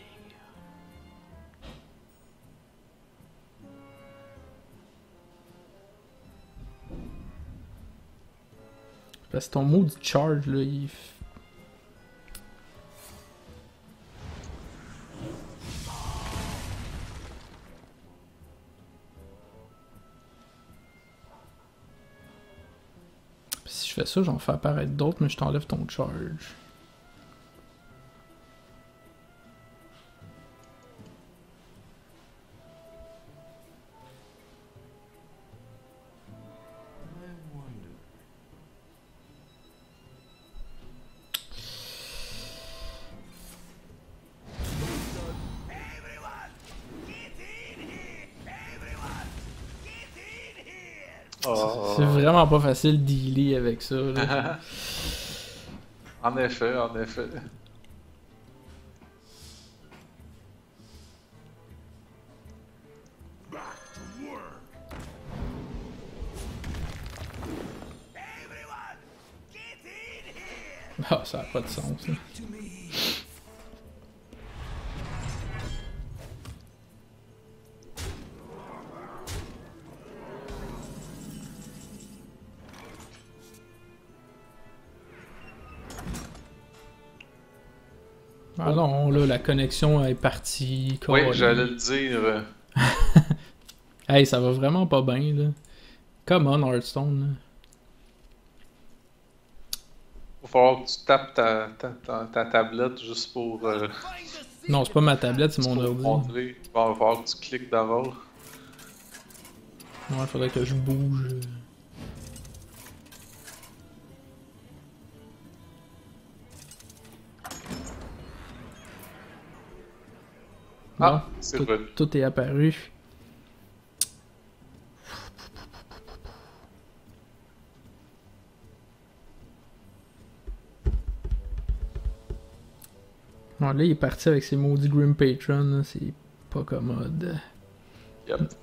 Parce que ton mot du charge, là, il... Si je fais ça, j'en fais apparaître d'autres, mais je t'enlève ton charge. Oh. C'est vraiment pas facile de dealer avec ça. Là. En effet, en effet. Ah, ça a pas de sens. Là. Ah non, là, la connexion est partie. Oui, Colin. j'allais le dire. Hey, ça va vraiment pas bien, là. Come on, Hearthstone, là. Il va falloir que tu tapes ta tablette juste pour Non, c'est pas ma tablette, c'est mon ordi. montrer. Il va falloir que tu cliques d'abord. Ouais, faudrait que je bouge. Ah, Bon, c'est tout, vrai. tout est apparu. Bon, là, il est parti avec ses maudits Grim Patron, là, c'est pas commode. Yep.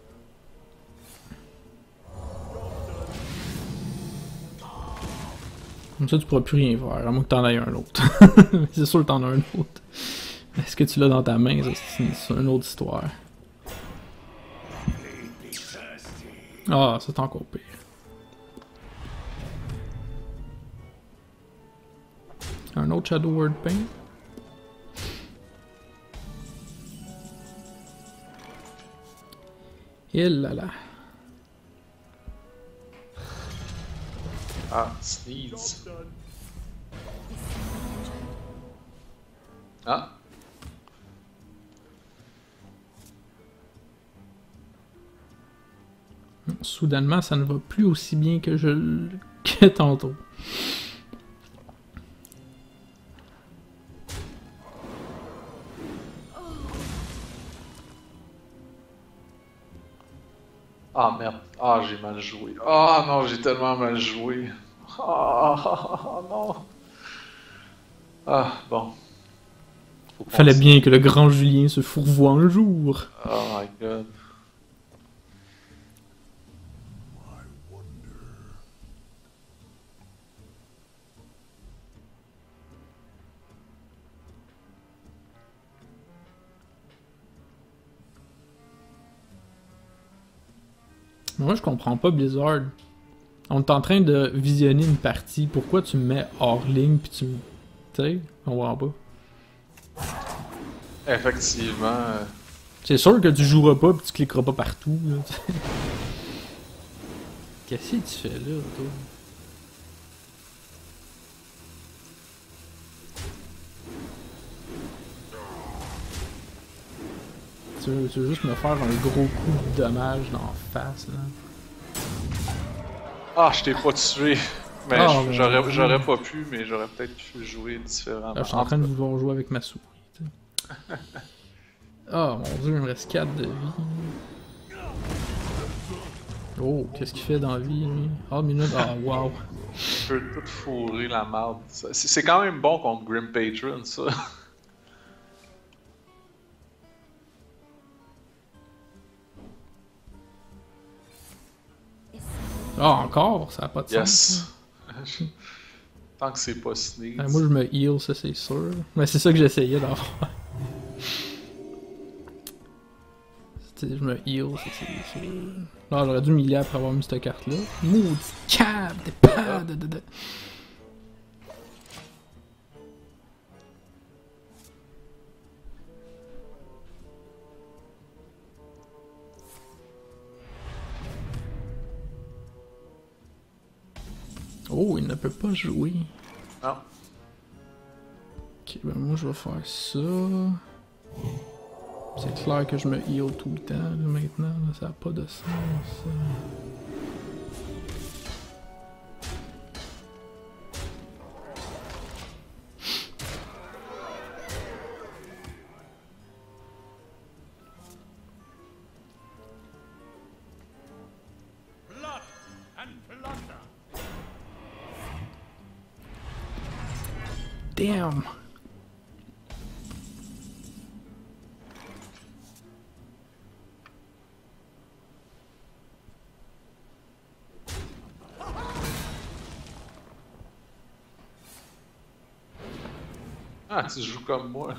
Comme ça, tu pourras plus rien faire, à moins que t'en aies un autre. C'est sûr que t'en as un autre. Est-ce que tu l'as dans ta main? Ça, c'est une autre histoire. Ah, c'est encore pire. Un autre Shadow Word Paint? Il là là. Ah, sneeze. Ah. Soudainement, ça ne va plus aussi bien que que tantôt. Ah merde. Ah, j'ai mal joué. Ah non, j'ai tellement mal joué. Ah non. Ah, bon. Faut qu'on Fallait se- bien que le grand Julien se fourvoie un jour. Oh my god. Moi, je comprends pas Blizzard. On est en train de visionner une partie. Pourquoi tu me mets hors ligne pis tu me. Tu sais, on voit pas. Effectivement. C'est sûr que tu joueras pas pis tu cliqueras pas partout. Là, t'sais. Qu'est-ce que tu fais là, toi? Tu veux juste me faire un gros coup de dommage dans la face, là. Ah, je t'ai pas tué. Mais Ah, je- ben, j'aurais pas pu, mais j'aurais peut-être pu jouer différemment. Là, je suis en train de vouloir jouer avec ma souris. t'sais. Oh mon dieu, il me reste 4 de vie. Oh, qu'est-ce qu'il fait dans la vie, lui? Ah, minute. Ah, wow. Je peux tout fourrer la marde. C'est quand même bon contre Grim Patron, ça. Is someone Ah, encore? Ça a pas de sens. Yes. Tant que c'est pas sneak. Moi, je me heal, ça, c'est sûr. Mais c'est ça que j'essayais d'avoir. Je me heal, ça, c'est sûr. Non, j'aurais dû m'healer après avoir mis cette carte-là. Maudit câble, t'es pas de. Oh, il ne peut pas jouer. Non. Ok, ben moi je vais faire ça. C'est clair que je me heal tout le temps là, maintenant, là, ça n'a pas de sens. Blood and plunder. Damn! Ah, tu joues comme moi.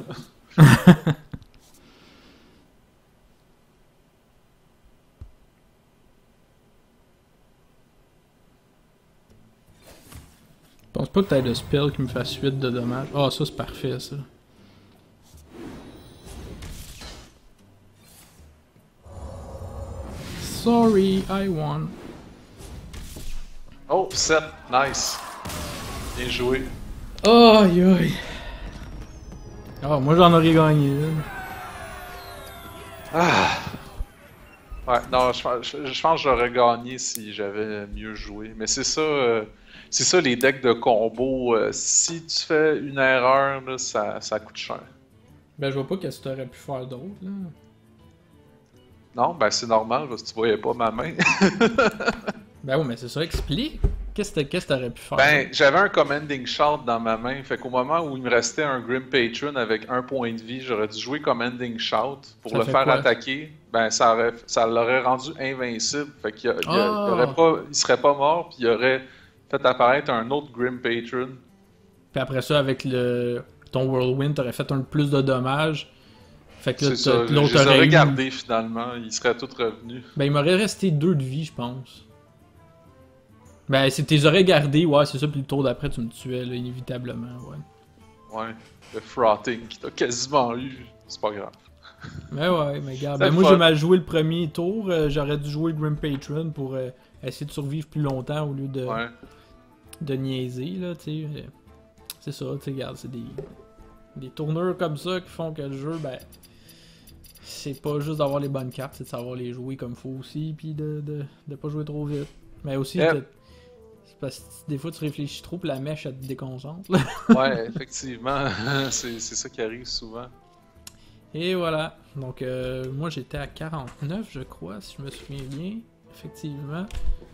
Je pense pas que t'aies de spell qui me fasse 8 de dommages. Ah, ça c'est parfait ça. Sorry, I won. Oh, 7. Nice. Bien joué. Aïe aïe. Ah, moi j'en aurais gagné une. Ah. Ouais, non, je pense que j'aurais gagné si j'avais mieux joué. Mais c'est ça les decks de combo. Si tu fais une erreur, là, ça coûte cher. Ben, je vois pas qu'est-ce que t'aurais pu faire d'autre là. Non, ben c'est normal parce que tu voyais pas ma main. Ben oui, mais c'est ça, explique. Qu'est-ce que t'aurais pu faire? Ben, j'avais un Commanding Shout dans ma main. Fait qu'au moment où il me restait un Grim Patron avec un point de vie, j'aurais dû jouer Commanding Shout pour Ça le fait faire quoi? attaquer. Ben, ça l'aurait rendu invincible. Fait qu'il Ah! il serait pas mort, puis il aurait fait apparaître un autre Grim Patron. Puis après ça, avec ton Whirlwind, t'aurais fait un plus de dommages. Fait que là, C'est ça. Je l'autre les aurait aurais eu... gardés finalement. Ils seraient tous revenus. Ben, il m'aurait resté 2 de vie, je pense. Ben, si t'es aurais gardé, ouais, c'est ça, puis le tour d'après, tu me tuais, là, inévitablement, ouais. Ouais. Le frotting qui t'a quasiment eu. C'est pas grave. Mais ouais, mais regarde, C'est ben moi fun. j'ai mal joué le premier tour, j'aurais dû jouer Grim Patron pour essayer de survivre plus longtemps au lieu de, Ouais. de niaiser, là, tu sais. C'est ça, tu sais, regarde, c'est des... Des tourneurs comme ça qui font que le jeu, ben, c'est pas juste d'avoir les bonnes cartes, c'est de savoir les jouer comme faut aussi, puis de pas jouer trop vite. Mais aussi, c'est parce que des fois tu réfléchis trop, puis la mèche elle te déconcentre. Là. Ouais, effectivement, c'est ça qui arrive souvent. Et voilà. Donc, moi j'étais à 49, je crois, si je me souviens bien. Effectivement.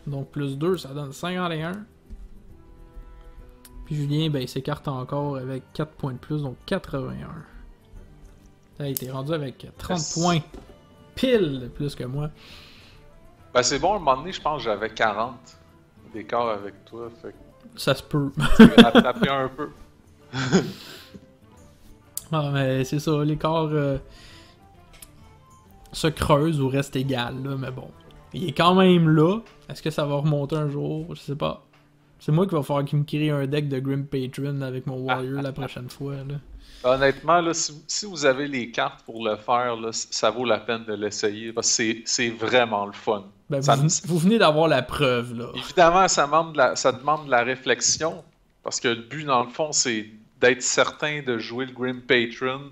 Donc, plus 2, ça donne 51. Puis Julien, ben, il s'écarte encore avec 4 points de plus, donc 81. Là, il était rendu avec 30 points. Pile de plus que moi. Ben, c'est bon, à un moment donné, je pense que j'avais 40 d'écart avec toi. Fait que Ça se peut. tu vas rattraper un peu. Ah, mais c'est ça, l'écart se creuse ou reste égal, là, mais bon. Il est quand même là. Est-ce que ça va remonter un jour? Je sais pas. C'est moi qui va falloir qu'il me crée un deck de Grim Patron avec mon Warrior la prochaine fois, là. Honnêtement, là, si vous avez les cartes pour le faire, là, ça vaut la peine de l'essayer parce que c'est vraiment le fun. Ben, Ça- vous venez d'avoir la preuve, là. Évidemment, ça demande de la réflexion parce que le but, dans le fond, c'est d'être certain de jouer le Grim Patron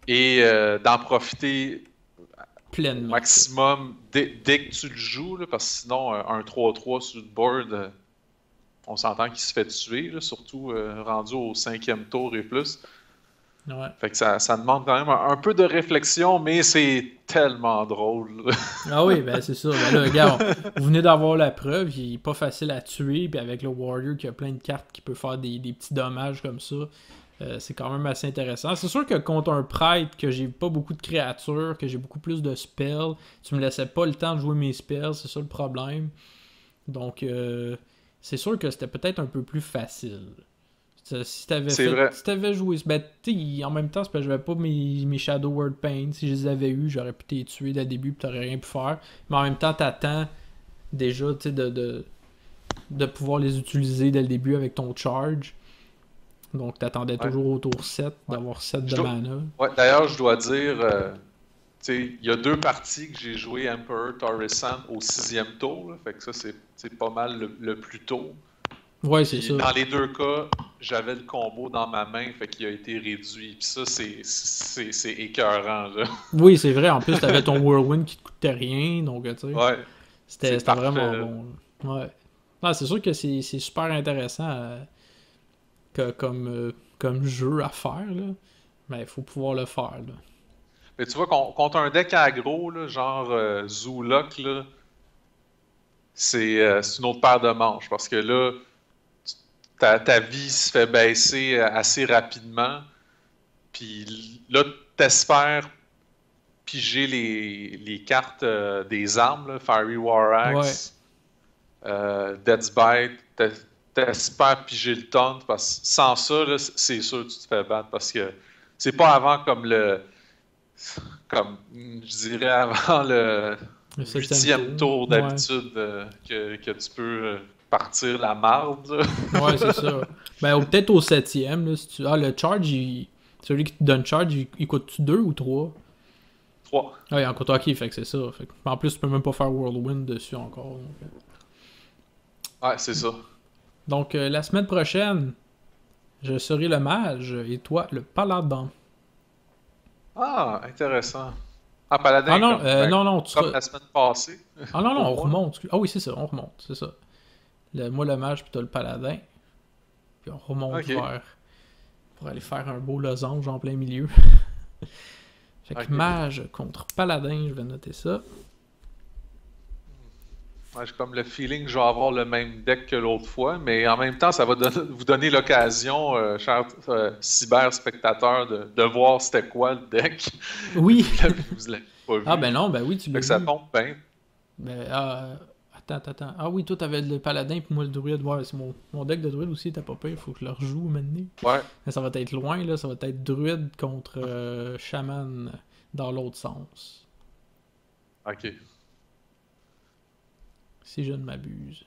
et d'en profiter au Pleinement. maximum dès que tu le joues, là, parce que sinon, un 3-3 sur le board, on s'entend qu'il se fait tuer, là, surtout rendu au 5e tour et plus. Ouais. Fait que ça demande quand même un peu de réflexion, mais c'est tellement drôle. Ah oui, ben c'est ça. Ben là, regarde, vous venez d'avoir la preuve, il est pas facile à tuer, puis avec le Warrior qui a plein de cartes qui peut faire des petits dommages comme ça, c'est quand même assez intéressant. C'est sûr que contre un prêtre, que j'ai pas beaucoup de créatures, que j'ai beaucoup plus de spells, tu me laissais pas le temps de jouer mes spells, c'est ça le problème. Donc, c'est sûr que c'était peut-être un peu plus facile. Si t'avais joué, ben, en même temps, c'est parce que j'avais pas mes Shadow Word Pain. Si je les avais eu, j'aurais pu t'les tuer dès le début, puis t'aurais rien pu faire. Mais en même temps, t'attends déjà, tu sais, de pouvoir les utiliser dès le début avec ton charge. Donc, t'attendais toujours au tour 7 d'avoir 7 de mana. Ouais, d'ailleurs, je dois dire, il y a 2 parties que j'ai joué Emperor Torrescent au 6e tour. Là, fait que ça, c'est pas mal le plus tôt. Ouais, c'est ça. Dans les 2 cas, j'avais le combo dans ma main, fait qu'il a été réduit. Puis ça, c'est écœurant, là. Oui, c'est vrai. En plus, t'avais ton Whirlwind qui te coûtait rien. Donc, tu sais, Ouais. c'était parfait, vraiment là. bon. Là. Ouais. Ah, c'est sûr que c'est super intéressant comme jeu à faire, là. Mais il faut pouvoir le faire, là. Mais tu vois, contre un deck aggro, là, genre Zoolock, là, c'est une autre paire de manches. Parce que là, ta vie se fait baisser assez rapidement. Puis là, t'espères piger les cartes des armes, là, Fiery War Axe, Death's Bite. T'espères piger le taunt. Parce que sans ça, là, c'est sûr que tu te fais battre. Parce que c'est pas avant comme je dirais avant le 8e tour d'habitude que tu peux partir la marde. Là. Ouais, c'est ça. Ben, peut-être au 7e, là, si tu... Ah, le charge, celui qui te donne charge, il coûte-tu 2 ou 3? 3. Ah, il en coûte, ok, fait que c'est ça. En plus, tu peux même pas faire Whirlwind dessus encore. Donc, Ouais, c'est ça. Donc, la semaine prochaine, je serai le mage et toi, le paladin. Ah, intéressant. Ah, Paladin, Ah non, non, tu comme seras... la semaine passée. Ah non, on remonte. Ah oui, c'est ça, on remonte, c'est ça. Moi, le mage, puis toi, le paladin. Puis on remonte vers... pour aller faire un beau losange en plein milieu. Fait que mage contre paladin, je vais noter ça. Ouais, j'ai comme le feeling que je vais avoir le même deck que l'autre fois, mais en même temps, ça va vous donner l'occasion, chers cyber-spectateurs, de voir c'était quoi le deck. Oui! Vous l'avez pas vu. Ah ben non, ben oui, tu l'as vu. Ça tombe bien. Ben, attends. Ah oui, toi t'avais le paladin puis moi le druide. Ouais, c'est mon deck de druide aussi, t'as pas peur, faut que je le rejoue maintenant. Ouais. Mais ça va être loin, là, ça va être druide contre chaman dans l'autre sens. Ok. Si je ne m'abuse.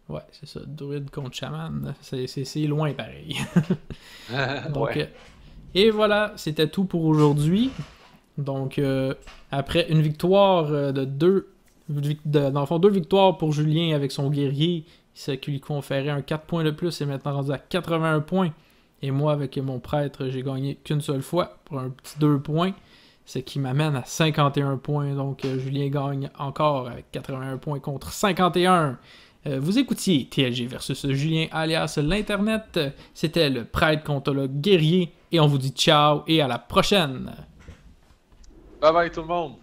Ouais, c'est ça, druide contre chaman, c'est loin pareil. Donc, ouais. Et voilà, c'était tout pour aujourd'hui. Donc, après une victoire dans le fond, 2 victoires pour Julien avec son guerrier Ce qui lui conférait un 4 points de plus est maintenant rendu à 81 points. Et moi, avec mon prêtre, j'ai gagné qu'une seule fois pour un petit 2 points. Ce qui m'amène à 51 points. Donc, Julien gagne encore avec 81 points contre 51. Vous écoutiez TLG versus Julien alias l'Internet. C'était le prêtre contre le guerrier. Et on vous dit ciao et à la prochaine. Bye bye tout le monde.